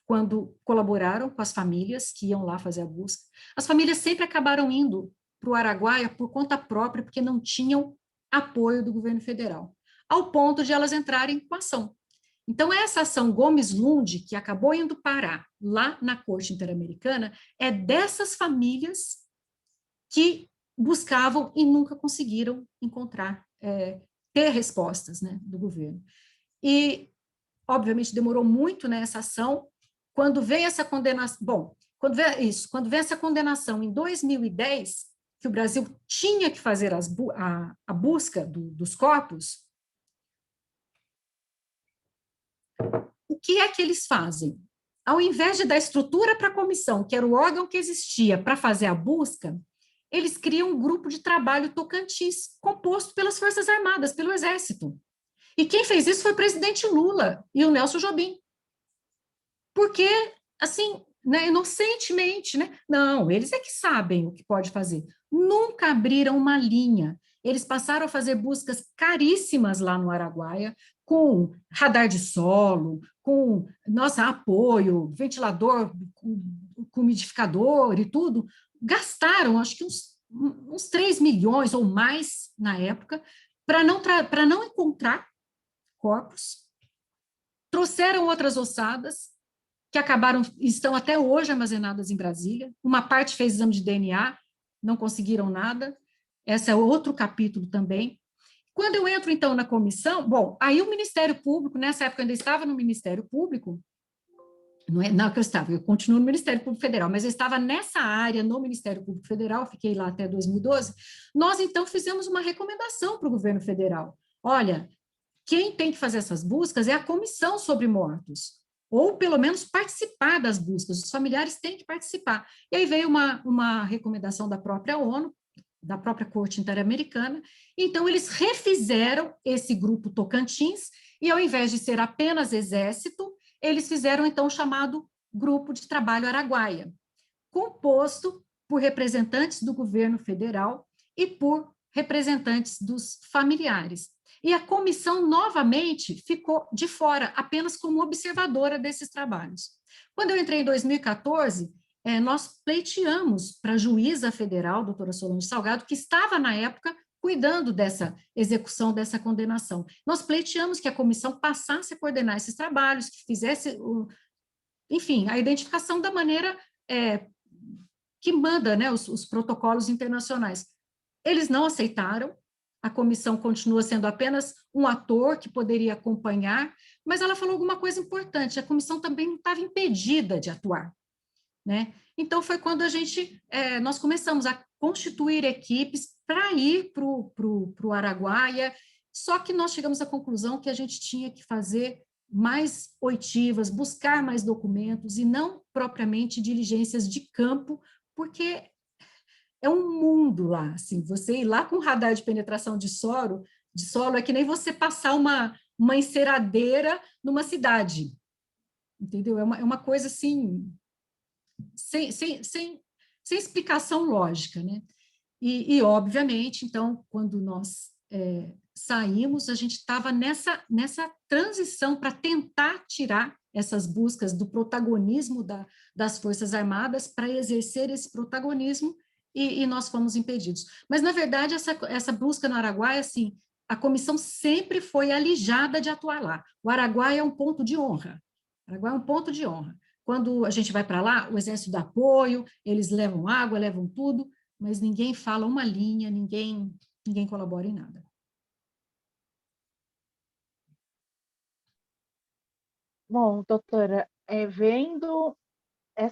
quando colaboraram com as famílias que iam lá fazer a busca. As famílias sempre acabaram indo para o Araguaia por conta própria, porque não tinham apoio do governo federal, ao ponto de elas entrarem com ação. Então, essa ação Gomes Lund, que acabou indo parar lá na Corte Interamericana, é dessas famílias que buscavam e nunca conseguiram encontrar, ter respostas, né, do governo. E, obviamente, demorou muito nessa ação. Quando vem essa condenação, quando vem essa condenação em 2010, que o Brasil tinha que fazer a busca dos corpos, o que é que eles fazem? Ao invés de dar estrutura para a comissão, que era o órgão que existia para fazer a busca, eles criam um grupo de trabalho Tocantins, composto pelas Forças Armadas, pelo Exército. E quem fez isso foi o presidente Lula e o Nelson Jobim. Porque, assim, né, inocentemente, né? Não, eles é que sabem o que pode fazer. Nunca abriram uma linha. Eles passaram a fazer buscas caríssimas lá no Araguaia, com radar de solo, com, apoio, ventilador, com umidificador e tudo, gastaram, acho que uns 3 milhões ou mais na época, para não encontrar corpos, trouxeram outras ossadas, que estão até hoje armazenadas em Brasília, uma parte fez exame de DNA, não conseguiram nada, esse é outro capítulo também. Quando eu entro, então, na comissão, bom, aí o Ministério Público, nessa época eu ainda estava no Ministério Público, não que eu estava, eu continuo no Ministério Público Federal, mas eu estava nessa área no Ministério Público Federal, fiquei lá até 2012, nós, então, fizemos uma recomendação para o governo federal. Olha, quem tem que fazer essas buscas é a Comissão sobre Mortos, ou pelo menos participar das buscas, os familiares têm que participar. E aí veio uma recomendação da própria ONU, da própria Corte Interamericana, então eles refizeram esse grupo Tocantins, e ao invés de ser apenas Exército, eles fizeram, então, o chamado Grupo de Trabalho Araguaia, composto por representantes do governo federal e por representantes dos familiares. E a comissão, novamente, ficou de fora, apenas como observadora desses trabalhos. Quando eu entrei em 2014, nós pleiteamos para a juíza federal, doutora Solange Salgado, que estava, na época, cuidando dessa execução, dessa condenação. Nós pleiteamos que a comissão passasse a coordenar esses trabalhos, que fizesse, enfim, a identificação da maneira que manda, né, os protocolos internacionais. Eles não aceitaram, a comissão continua sendo apenas um ator que poderia acompanhar, mas ela falou alguma coisa importante, a comissão também não estava impedida de atuar, né? Então, foi quando nós começamos a constituir equipes para ir para o Araguaia, só que nós chegamos à conclusão que a gente tinha que fazer mais oitivas, buscar mais documentos e não propriamente diligências de campo, porque é um mundo lá, assim, você ir lá com radar de penetração de solo é que nem você passar uma enceradeira numa cidade, entendeu? É uma coisa, assim, sem explicação lógica, né? E, obviamente, então, quando nós saímos, a gente estava nessa transição para tentar tirar essas buscas do protagonismo das Forças Armadas para exercer esse protagonismo, e nós fomos impedidos. Mas, na verdade, essa busca no Araguaia, assim, a comissão sempre foi alijada de atuar lá. O Araguaia é um ponto de honra. O Araguaia é um ponto de honra. Quando a gente vai para lá, o Exército dá apoio, eles levam água, levam tudo, mas ninguém fala uma linha, ninguém colabora em nada. Bom, doutora, vendo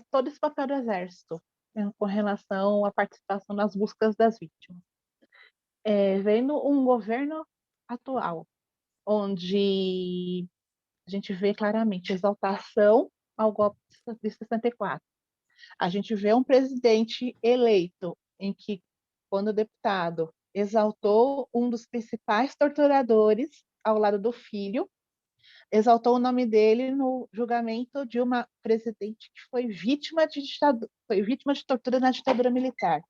todo esse papel do Exército, né, com relação à participação nas buscas das vítimas, vendo um governo atual, onde a gente vê claramente exaltação ao golpe de 64. A gente vê um presidente eleito em que, quando deputado, exaltou um dos principais torturadores ao lado do filho, exaltou o nome dele no julgamento de uma presidente que foi vítima de tortura na ditadura militar.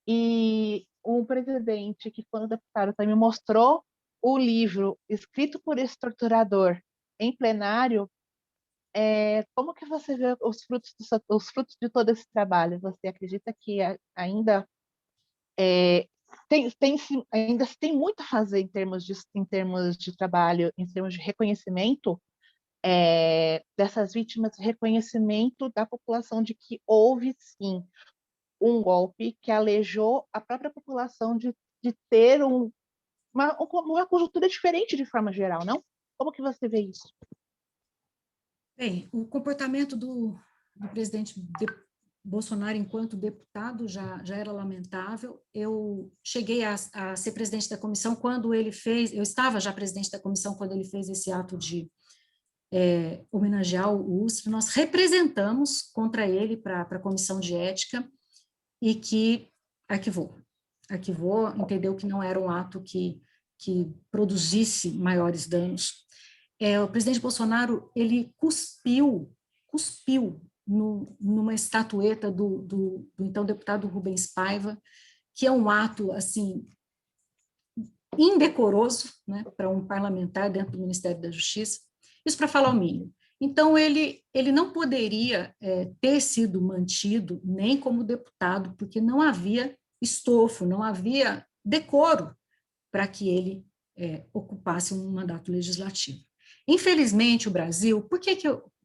E um presidente que, quando deputado, também mostrou o livro escrito por esse torturador em plenário. Como que você vê os frutos de todo esse trabalho? Você acredita que ainda ainda se tem muito a fazer em termos de trabalho, em termos de reconhecimento dessas vítimas, reconhecimento da população de que houve, sim, um golpe que alejou a própria população de ter uma conjuntura diferente de forma geral, não? Como que você vê isso? Bem, o comportamento do presidente Bolsonaro enquanto deputado já era lamentável. Eu cheguei a ser presidente da comissão quando ele fez, eu estava já presidente da comissão quando ele fez esse ato de homenagear o USP. Nós representamos contra ele para a comissão de ética e que arquivou, entendeu que não era um ato que produzisse maiores danos. O presidente Bolsonaro, ele cuspiu numa estatueta do então deputado Rubens Paiva, que é um ato, assim, indecoroso, né, para um parlamentar dentro do Ministério da Justiça. Isso para falar o mínimo. Então, ele não poderia ter sido mantido nem como deputado, porque não havia estofo, não havia decoro para que ele ocupasse um mandato legislativo. Infelizmente, o Brasil,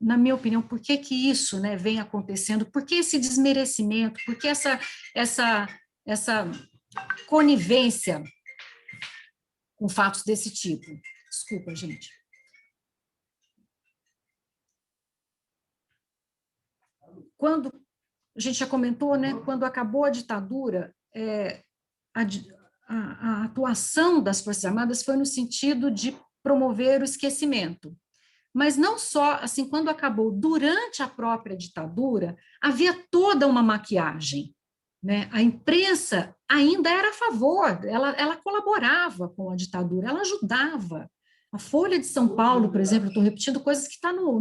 na minha opinião, por que isso, né, vem acontecendo? Por que esse desmerecimento? Por que essa conivência com fatos desse tipo? Desculpa, gente. Quando, a gente já comentou, né, quando acabou a ditadura, a atuação das Forças Armadas foi no sentido de promover o esquecimento. Mas não só, assim, quando acabou, durante a própria ditadura, havia toda uma maquiagem, né? A imprensa ainda era a favor, ela colaborava com a ditadura, ela ajudava. A Folha de São Paulo, por exemplo, estou repetindo coisas que estão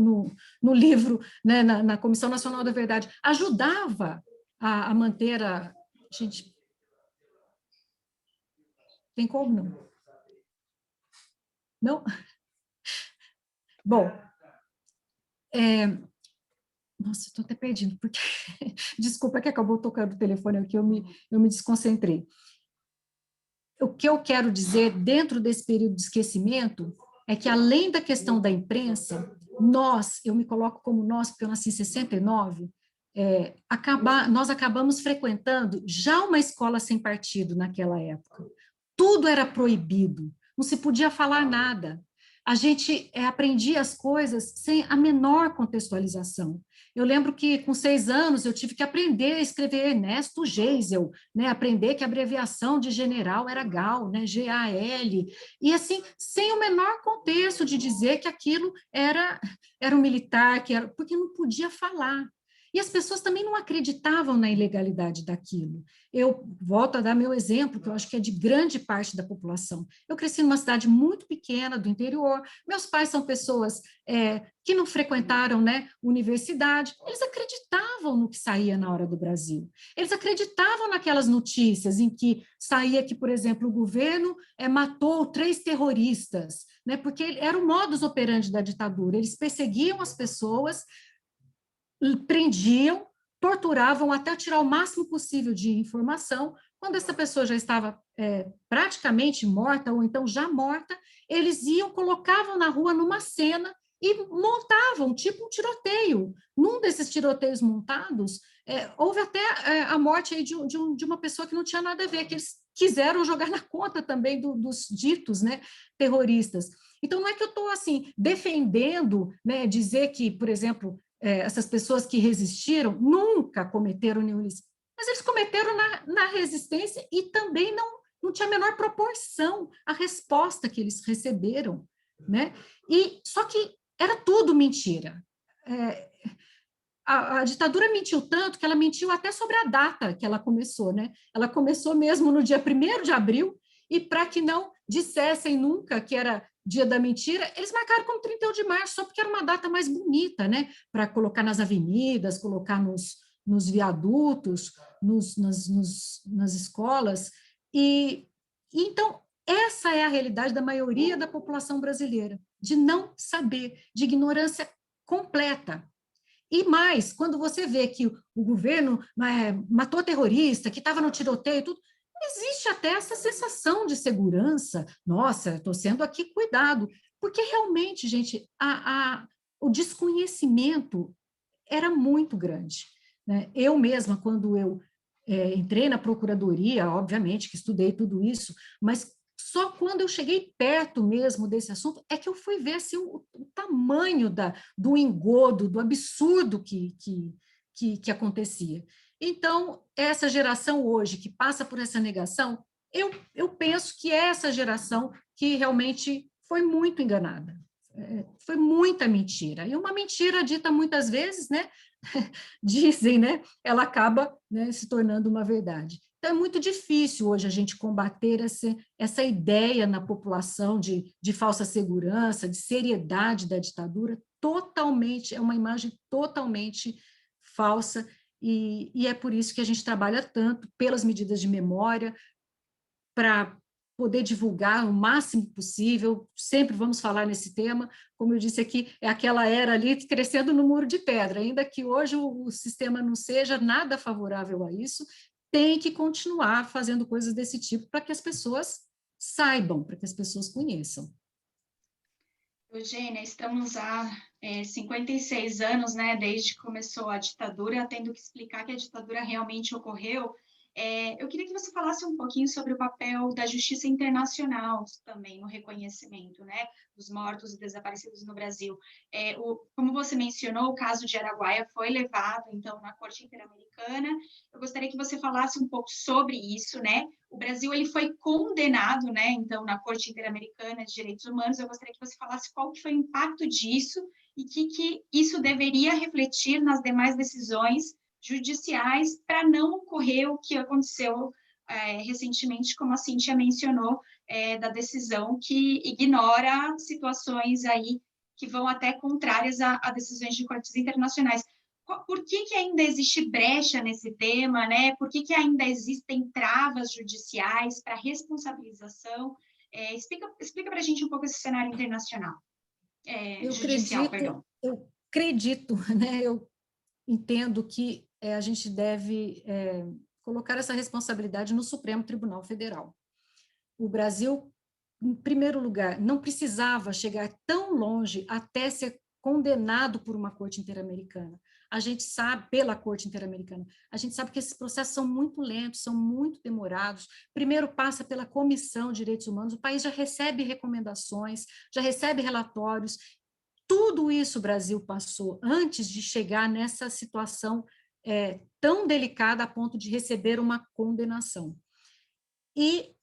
no livro, né, na Comissão Nacional da Verdade, ajudava a manter a... Gente, tem como não? Não? Bom, nossa, estou até perdendo, porque... Desculpa que acabou tocando o telefone aqui, eu me desconcentrei. O que eu quero dizer, dentro desse período de esquecimento, é que, além da questão da imprensa, eu me coloco como nós, porque eu nasci em 69, nós acabamos frequentando já uma escola sem partido naquela época. Tudo era proibido, não se podia falar nada. A gente aprendia as coisas sem a menor contextualização. Eu lembro que, com 6 anos, eu tive que aprender a escrever Ernesto Geisel, né, aprender que a abreviação de general era GAL, né, G-A-L, e assim, sem o menor contexto de dizer que aquilo era um militar, porque não podia falar. E as pessoas também não acreditavam na ilegalidade daquilo. Eu volto a dar meu exemplo, que eu acho que é de grande parte da população. Eu cresci numa cidade muito pequena do interior, meus pais são pessoas que não frequentaram, né, universidade, eles acreditavam no que saía na Hora do Brasil. Eles acreditavam naquelas notícias em que saía que, por exemplo, o governo matou 3 terroristas, né, porque era o modus operandi da ditadura, eles perseguiam as pessoas, prendiam, torturavam até tirar o máximo possível de informação. Quando essa pessoa já estava praticamente morta, ou então já morta, eles colocavam na rua numa cena e montavam, tipo um tiroteio. Num desses tiroteios montados, houve até a morte aí de uma pessoa que não tinha nada a ver, que eles quiseram jogar na conta também dos ditos, né, terroristas. Então, não é que eu estou, assim, defendendo, né, dizer que, por exemplo, essas pessoas que resistiram nunca cometeram nenhum ilícito, mas eles cometeram na resistência e também não tinha a menor proporção a resposta que eles receberam, né? E só que era tudo mentira. A ditadura mentiu tanto que ela mentiu até sobre a data que ela começou, né? Ela começou mesmo no dia 1º de abril, e para que não dissessem nunca que era Dia da Mentira, eles marcaram como 31 de março, só porque era uma data mais bonita, né? Para colocar nas avenidas, colocar nos viadutos, nas escolas. E então, essa é a realidade da maioria da população brasileira, de não saber, de ignorância completa. E mais, quando você vê que o governo matou terrorista, que estava no tiroteio e tudo, existe até essa sensação de segurança. Nossa, estou sendo aqui cuidado. Porque realmente, gente, o desconhecimento era muito grande, né? Eu mesma, quando eu entrei na procuradoria, obviamente que estudei tudo isso, mas só quando eu cheguei perto mesmo desse assunto é que eu fui ver assim, o tamanho do engodo, do absurdo que acontecia. Então, essa geração hoje que passa por essa negação, eu penso que é essa geração que realmente foi muito enganada. Foi muita mentira. E uma mentira dita muitas vezes, né? Dizem, né? Ela acaba, né, se tornando uma verdade. Então, é muito difícil hoje a gente combater essa ideia na população de falsa segurança, de seriedade da ditadura, é uma imagem totalmente falsa, e é por isso que a gente trabalha tanto pelas medidas de memória, para poder divulgar o máximo possível, sempre vamos falar nesse tema, como eu disse aqui, é aquela era ali crescendo no muro de pedra, ainda que hoje o sistema não seja nada favorável a isso, tem que continuar fazendo coisas desse tipo para que as pessoas saibam, para que as pessoas conheçam. Eugênia, estamos há 56 anos, né, desde que começou a ditadura, tendo que explicar que a ditadura realmente ocorreu. Eu queria que você falasse um pouquinho sobre o papel da justiça internacional também no reconhecimento, né, dos mortos e desaparecidos no Brasil. Como você mencionou, o caso de Araguaia foi levado, então, na Corte Interamericana. Eu gostaria que você falasse um pouco sobre isso, né? O Brasil ele foi condenado, né, então, na Corte Interamericana de Direitos Humanos. Eu gostaria que você falasse qual que foi o impacto disso e que isso deveria refletir nas demais decisões judiciais para não ocorrer o que aconteceu recentemente, como a Cíntia mencionou, da decisão que ignora situações aí que vão até contrárias a decisões de cortes internacionais. Por que ainda existe brecha nesse tema, né? Por que ainda existem travas judiciais para responsabilização? Explica para a gente um pouco esse cenário internacional, judicial, perdão. Eu acredito, né? Eu entendo que a gente deve colocar essa responsabilidade no Supremo Tribunal Federal. O Brasil, em primeiro lugar, não precisava chegar tão longe até ser condenado por uma corte interamericana. A gente sabe, pela Corte Interamericana, a gente sabe que esses processos são muito lentos, são muito demorados. Primeiro passa pela Comissão de Direitos Humanos, o país já recebe recomendações, já recebe relatórios. Tudo isso o Brasil passou antes de chegar nessa situação tão delicada a ponto de receber uma condenação. E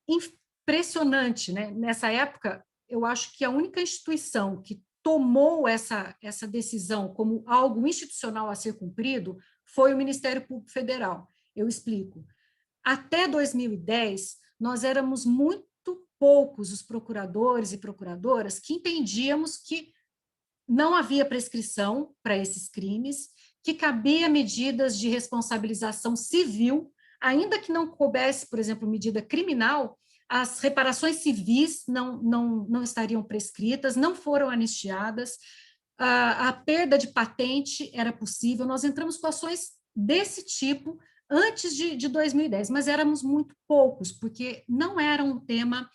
impressionante, né? Nessa época, eu acho que a única instituição que tomou essa decisão como algo institucional a ser cumprido foi o Ministério Público Federal. Eu explico. Até 2010, nós éramos muito poucos os procuradores e procuradoras que entendíamos que não havia prescrição para esses crimes, que cabia medidas de responsabilização civil, ainda que não coubesse, por exemplo, medida criminal, as reparações civis não estariam prescritas, não foram anistiadas, a perda de patente era possível, nós entramos com ações desse tipo antes de 2010, mas éramos muito poucos, porque não era um tema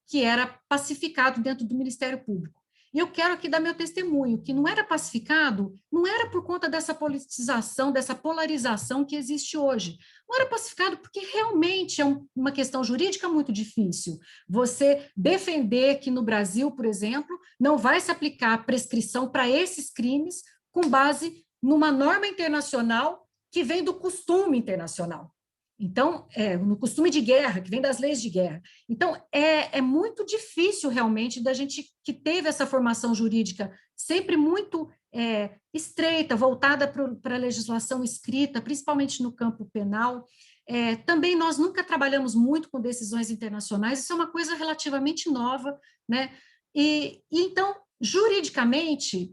que era pacificado dentro do Ministério Público. E eu quero aqui dar meu testemunho, que não era pacificado, não era por conta dessa politização, dessa polarização que existe hoje. Não era pacificado porque realmente é uma questão jurídica muito difícil. Você defender que no Brasil, por exemplo, não vai se aplicar prescrição para esses crimes com base numa norma internacional que vem do costume internacional. Então, no costume de guerra, que vem das leis de guerra. Então, é muito difícil, realmente, da gente que teve essa formação jurídica sempre muito estreita, voltada para a legislação escrita, principalmente no campo penal. Também nós nunca trabalhamos muito com decisões internacionais, isso é uma coisa relativamente nova, né? Então, juridicamente,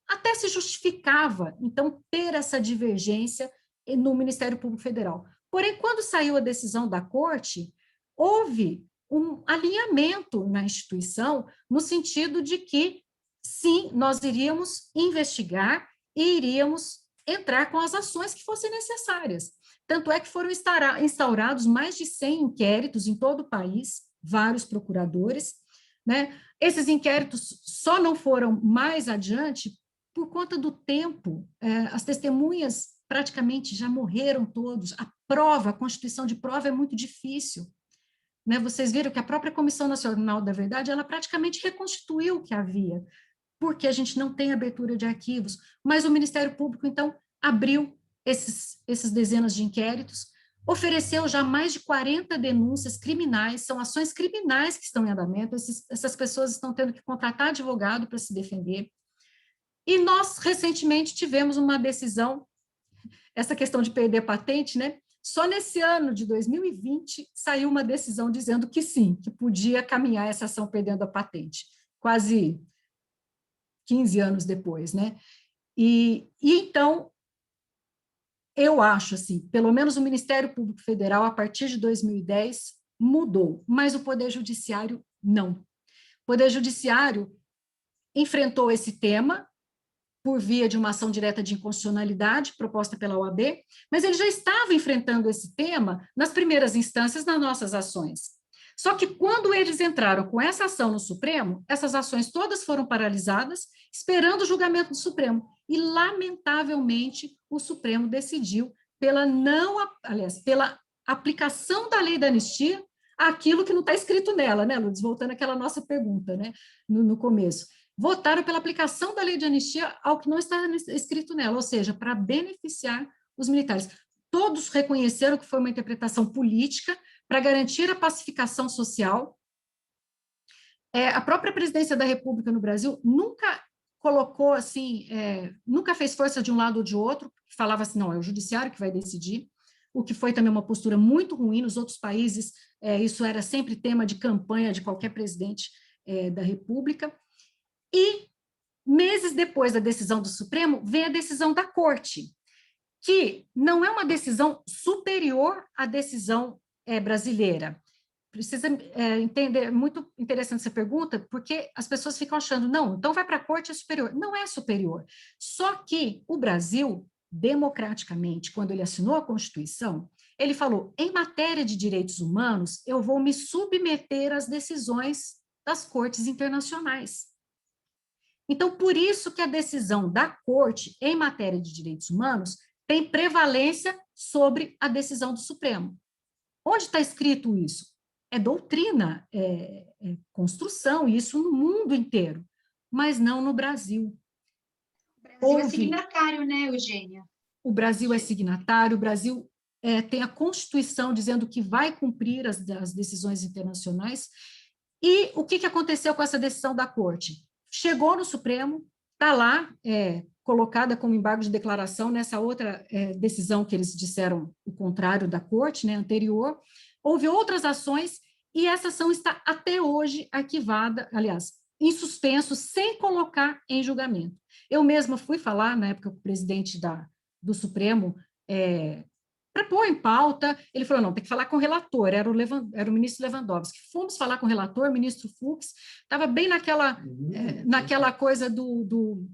até se justificava, então, ter essa divergência no Ministério Público Federal. Porém, quando saiu a decisão da Corte, houve um alinhamento na instituição, no sentido de que, sim, nós iríamos investigar e iríamos entrar com as ações que fossem necessárias. Tanto é que foram instaurados mais de 100 inquéritos em todo o país, vários procuradores, né? Esses inquéritos só não foram mais adiante por conta do tempo. As testemunhas praticamente já morreram todos, a constituição de prova é muito difícil. Né? Vocês viram que a própria Comissão Nacional da Verdade, ela praticamente reconstituiu o que havia, porque a gente não tem abertura de arquivos, mas o Ministério Público, então, abriu esses dezenas de inquéritos, ofereceu já mais de 40 denúncias criminais, são ações criminais que estão em andamento, essas pessoas estão tendo que contratar advogado para se defender, e nós, recentemente, tivemos uma decisão, essa questão de perder patente, né? Só nesse ano de 2020 saiu uma decisão dizendo que sim, que podia caminhar essa ação perdendo a patente, quase 15 anos depois, né? E então, eu acho, assim, pelo menos o Ministério Público Federal, a partir de 2010, mudou, mas o Poder Judiciário não. O Poder Judiciário enfrentou esse tema por via de uma ação direta de inconstitucionalidade proposta pela OAB, mas ele já estava enfrentando esse tema nas primeiras instâncias nas nossas ações. Só que quando eles entraram com essa ação no Supremo, essas ações todas foram paralisadas, esperando o julgamento do Supremo. E, lamentavelmente, o Supremo decidiu pela aplicação da lei da anistia àquilo que não está escrito nela, né, Lourdes? Voltando àquela nossa pergunta, né, no começo. Votaram pela aplicação da lei de anistia ao que não está escrito nela, ou seja, para beneficiar os militares. Todos reconheceram que foi uma interpretação política para garantir a pacificação social. A própria presidência da República no Brasil nunca colocou assim, nunca fez força de um lado ou de outro, falava assim, não, é o judiciário que vai decidir, o que foi também uma postura muito ruim nos outros países, isso era sempre tema de campanha de qualquer presidente da República. E, meses depois da decisão do Supremo, vem a decisão da Corte, que não é uma decisão superior à decisão brasileira. Precisa entender, muito interessante essa pergunta, porque as pessoas ficam achando, não, então vai para a Corte, é superior. Não é superior. Só que o Brasil, democraticamente, quando ele assinou a Constituição, ele falou, em matéria de direitos humanos, eu vou me submeter às decisões das cortes internacionais. Então, por isso que a decisão da Corte em matéria de direitos humanos tem prevalência sobre a decisão do Supremo. Onde está escrito isso? É doutrina, é construção, isso no mundo inteiro, mas não no Brasil. O Brasil é signatário, né, Eugênia? O Brasil é signatário, o Brasil tem a Constituição dizendo que vai cumprir as decisões internacionais. E o que aconteceu com essa decisão da Corte? Chegou no Supremo, está lá, colocada como embargo de declaração nessa outra decisão que eles disseram o contrário da Corte, né, anterior. Houve outras ações e essa ação está até hoje arquivada, aliás, em suspenso, sem colocar em julgamento. Eu mesma fui falar, na época, com o presidente do Supremo, para pôr em pauta, ele falou, não, tem que falar com o relator, era o ministro Lewandowski. Fomos falar com o relator, o ministro Fux, estava bem naquela coisa do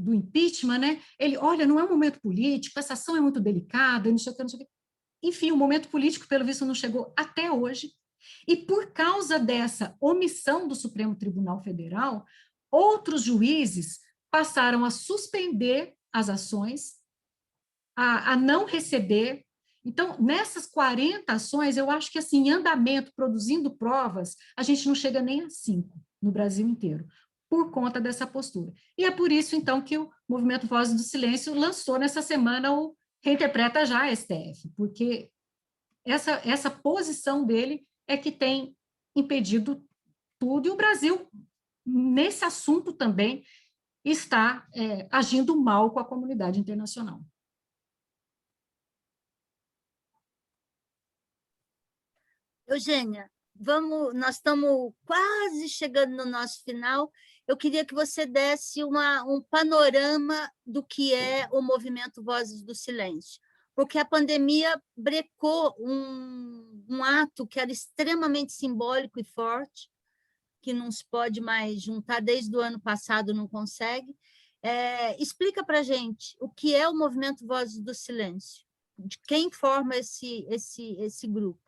impeachment, né? Ele, olha, não é um momento político, essa ação é muito delicada, não sei o que, não sei o que. Enfim, o momento político, pelo visto, não chegou até hoje, e por causa dessa omissão do Supremo Tribunal Federal, outros juízes passaram a suspender as ações, a não receber. Então, nessas 40 ações, eu acho que, assim, em andamento, produzindo provas, a gente não chega nem a 5 no Brasil inteiro, por conta dessa postura. E é por isso, então, que o Movimento Vozes do Silêncio lançou nessa semana o Reinterpreta Já, STF, porque essa posição dele é que tem impedido tudo, e o Brasil, nesse assunto também, está agindo mal com a comunidade internacional. Eugênia, nós estamos quase chegando no nosso final. Eu queria que você desse um panorama do que é o movimento Vozes do Silêncio, porque a pandemia brecou um ato que era extremamente simbólico e forte, que não se pode mais juntar, desde o ano passado não consegue. Explica para a gente o que é o movimento Vozes do Silêncio, de quem forma esse grupo.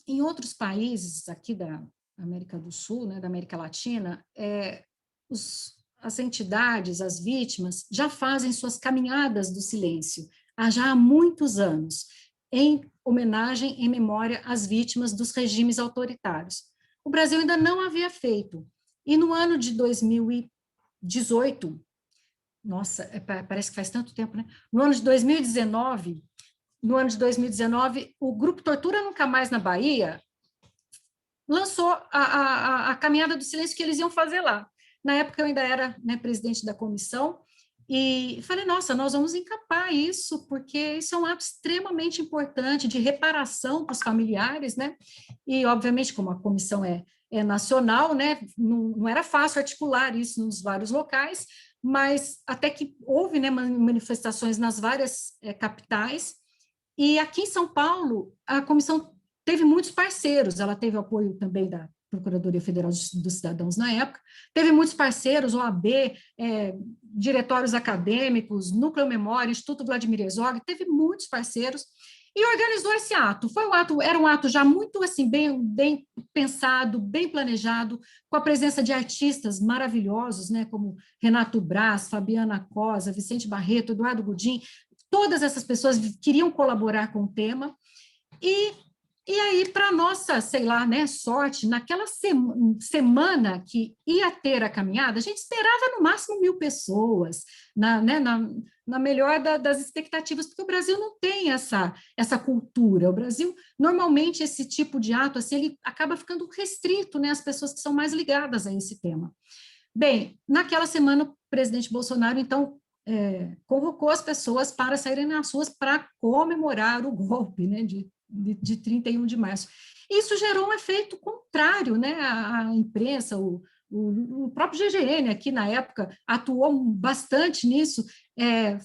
Em outros países aqui da América do Sul, né, da América Latina, as entidades, as vítimas, já fazem suas caminhadas do silêncio já há muitos anos, em homenagem, em memória às vítimas dos regimes autoritários. O Brasil ainda não havia feito. E no ano de 2018, nossa, parece que faz tanto tempo, né? No ano de 2019, o Grupo Tortura Nunca Mais na Bahia lançou a Caminhada do Silêncio que eles iam fazer lá. Na época, eu ainda era, né, presidente da comissão, e falei, nossa, nós vamos encapar isso, porque isso é um ato extremamente importante de reparação para os familiares, né? E, obviamente, como a comissão é nacional, né, não era fácil articular isso nos vários locais, mas até que houve, né, manifestações nas várias capitais, e aqui em São Paulo, a comissão teve muitos parceiros, ela teve apoio também da Procuradoria Federal dos Cidadãos na época, teve muitos parceiros, OAB, diretórios acadêmicos, Núcleo Memória, Instituto Vladimir Herzog, teve muitos parceiros, e organizou esse ato. Era um ato já muito assim, bem pensado, bem planejado, com a presença de artistas maravilhosos, né, como Renato Braz, Fabiana Cosa, Vicente Barreto, Eduardo Gudim, todas essas pessoas queriam colaborar com o tema, e aí, para nossa, sei lá, né, sorte, naquela semana que ia ter a caminhada, a gente esperava no máximo 1.000 pessoas, na melhor das expectativas, porque o Brasil não tem essa cultura. O Brasil, normalmente, esse tipo de ato, assim, ele acaba ficando restrito, né, às pessoas que são mais ligadas a esse tema. Bem, naquela semana, o presidente Bolsonaro, então, convocou as pessoas para saírem nas ruas para comemorar o golpe, né, de 31 de março. Isso gerou um efeito contrário, né? A imprensa, o próprio GGN aqui na época atuou bastante nisso,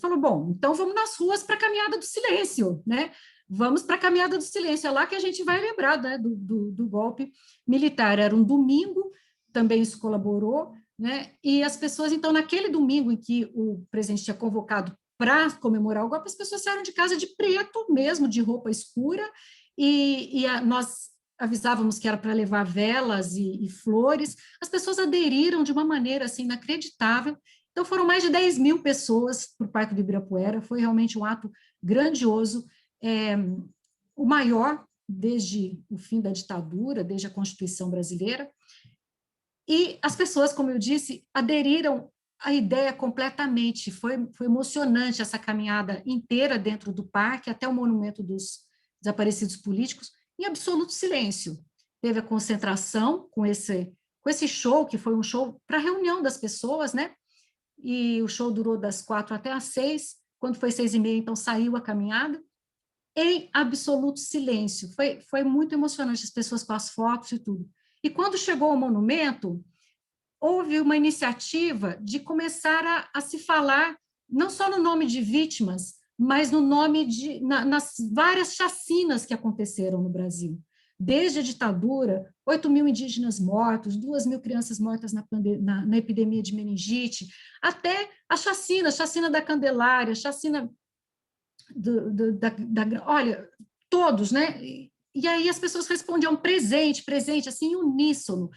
falou, bom, então vamos nas ruas para a caminhada do silêncio, né? Vamos para a caminhada do silêncio, é lá que a gente vai lembrar, né, do golpe militar. Era um domingo, também isso colaborou, né? E as pessoas, então, naquele domingo em que o presidente tinha convocado para comemorar o golpe, as pessoas saíram de casa de preto mesmo, de roupa escura, nós avisávamos que era para levar velas e flores, as pessoas aderiram de uma maneira assim, inacreditável. Então, foram mais de 10.000 pessoas para o Parque do Ibirapuera, foi realmente um ato grandioso, o maior desde o fim da ditadura, desde a Constituição brasileira, e as pessoas, como eu disse, aderiram à ideia completamente. Foi emocionante essa caminhada inteira dentro do parque, até o Monumento dos Desaparecidos Políticos, em absoluto silêncio. Teve a concentração com esse show, que foi um show para reunião das pessoas, né? E o show durou das 4 até às 6, quando foi 6h30, então saiu a caminhada, em absoluto silêncio. Foi muito emocionante, as pessoas com as fotos e tudo. E quando chegou ao monumento, houve uma iniciativa de começar a se falar, não só no nome de vítimas, mas no nome nas várias chacinas que aconteceram no Brasil. Desde a ditadura, 8.000 indígenas mortos, 2.000 crianças mortas na epidemia de meningite, até a chacina da Candelária, chacina olha, todos, né? E aí as pessoas respondiam presente, assim, em uníssono.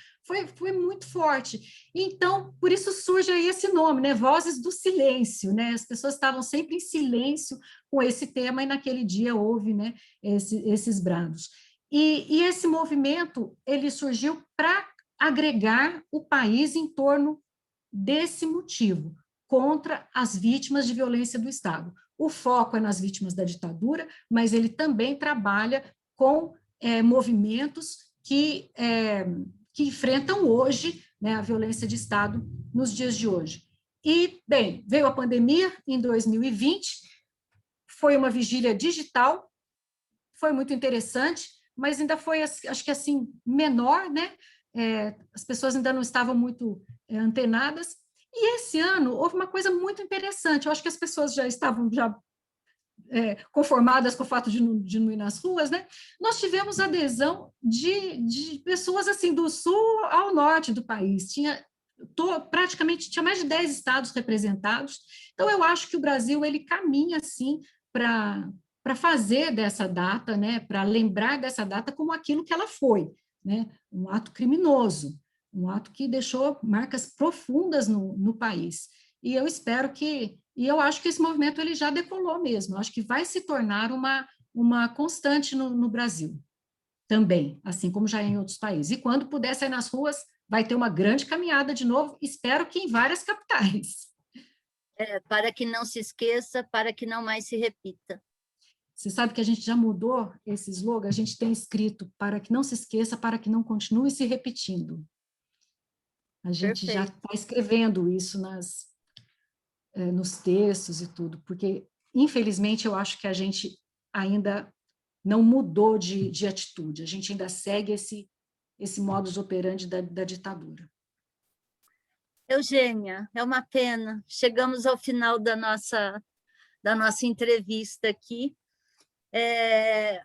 Foi muito forte. Então, por isso surge aí esse nome, né? Vozes do Silêncio, né? As pessoas estavam sempre em silêncio com esse tema, e naquele dia houve, né, esses brados. E esse movimento, ele surgiu para agregar o país em torno desse motivo, contra as vítimas de violência do Estado. O foco é nas vítimas da ditadura, mas ele também trabalha com movimentos que enfrentam hoje, né, a violência de Estado nos dias de hoje. E, bem, veio a pandemia em 2020, foi uma vigília digital, foi muito interessante, mas ainda foi, acho que assim, menor, né? As pessoas ainda não estavam muito antenadas. E esse ano houve uma coisa muito interessante, eu acho que as pessoas já estavam conformadas com o fato de não ir nas ruas, né? Nós tivemos adesão de pessoas assim do sul ao norte do país, praticamente tinha mais de 10 estados representados. Então eu acho que o Brasil ele caminha assim para fazer dessa data, né, para lembrar dessa data como aquilo que ela foi, né, um ato criminoso, um ato que deixou marcas profundas no país. E eu espero e eu acho que esse movimento ele já decolou mesmo, eu acho que vai se tornar uma constante no Brasil também, assim como já é em outros países. E quando puder sair nas ruas, vai ter uma grande caminhada de novo, espero que em várias capitais. Para que não se esqueça, para que não mais se repita. Você sabe que a gente já mudou esse slogan, a gente tem escrito para que não se esqueça, para que não continue se repetindo. A gente Perfeito. Já está escrevendo isso nos textos e tudo, porque, infelizmente, eu acho que a gente ainda não mudou de atitude, a gente ainda segue esse modus operandi da ditadura. Eugênia, é uma pena. Chegamos ao final da nossa entrevista aqui.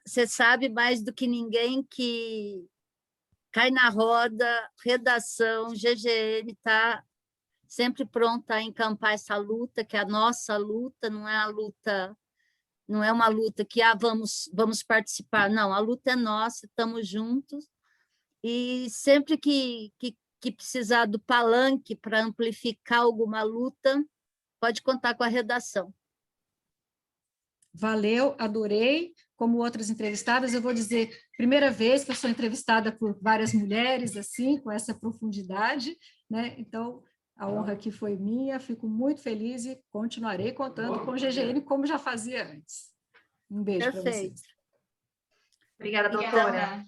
Você sabe mais do que ninguém que Cai na Roda, redação, GGN está sempre pronta a encampar essa luta, que é a nossa luta, não é uma luta que vamos participar, não, a luta é nossa, estamos juntos, e sempre que precisar do palanque para amplificar alguma luta, pode contar com a redação. Valeu, adorei. Como outras entrevistadas, eu vou dizer, primeira vez que eu sou entrevistada por várias mulheres, assim, com essa profundidade, né? Então, a honra aqui foi minha, fico muito feliz e continuarei contando com o GGN como já fazia antes. Um beijo para vocês. Obrigada, doutora.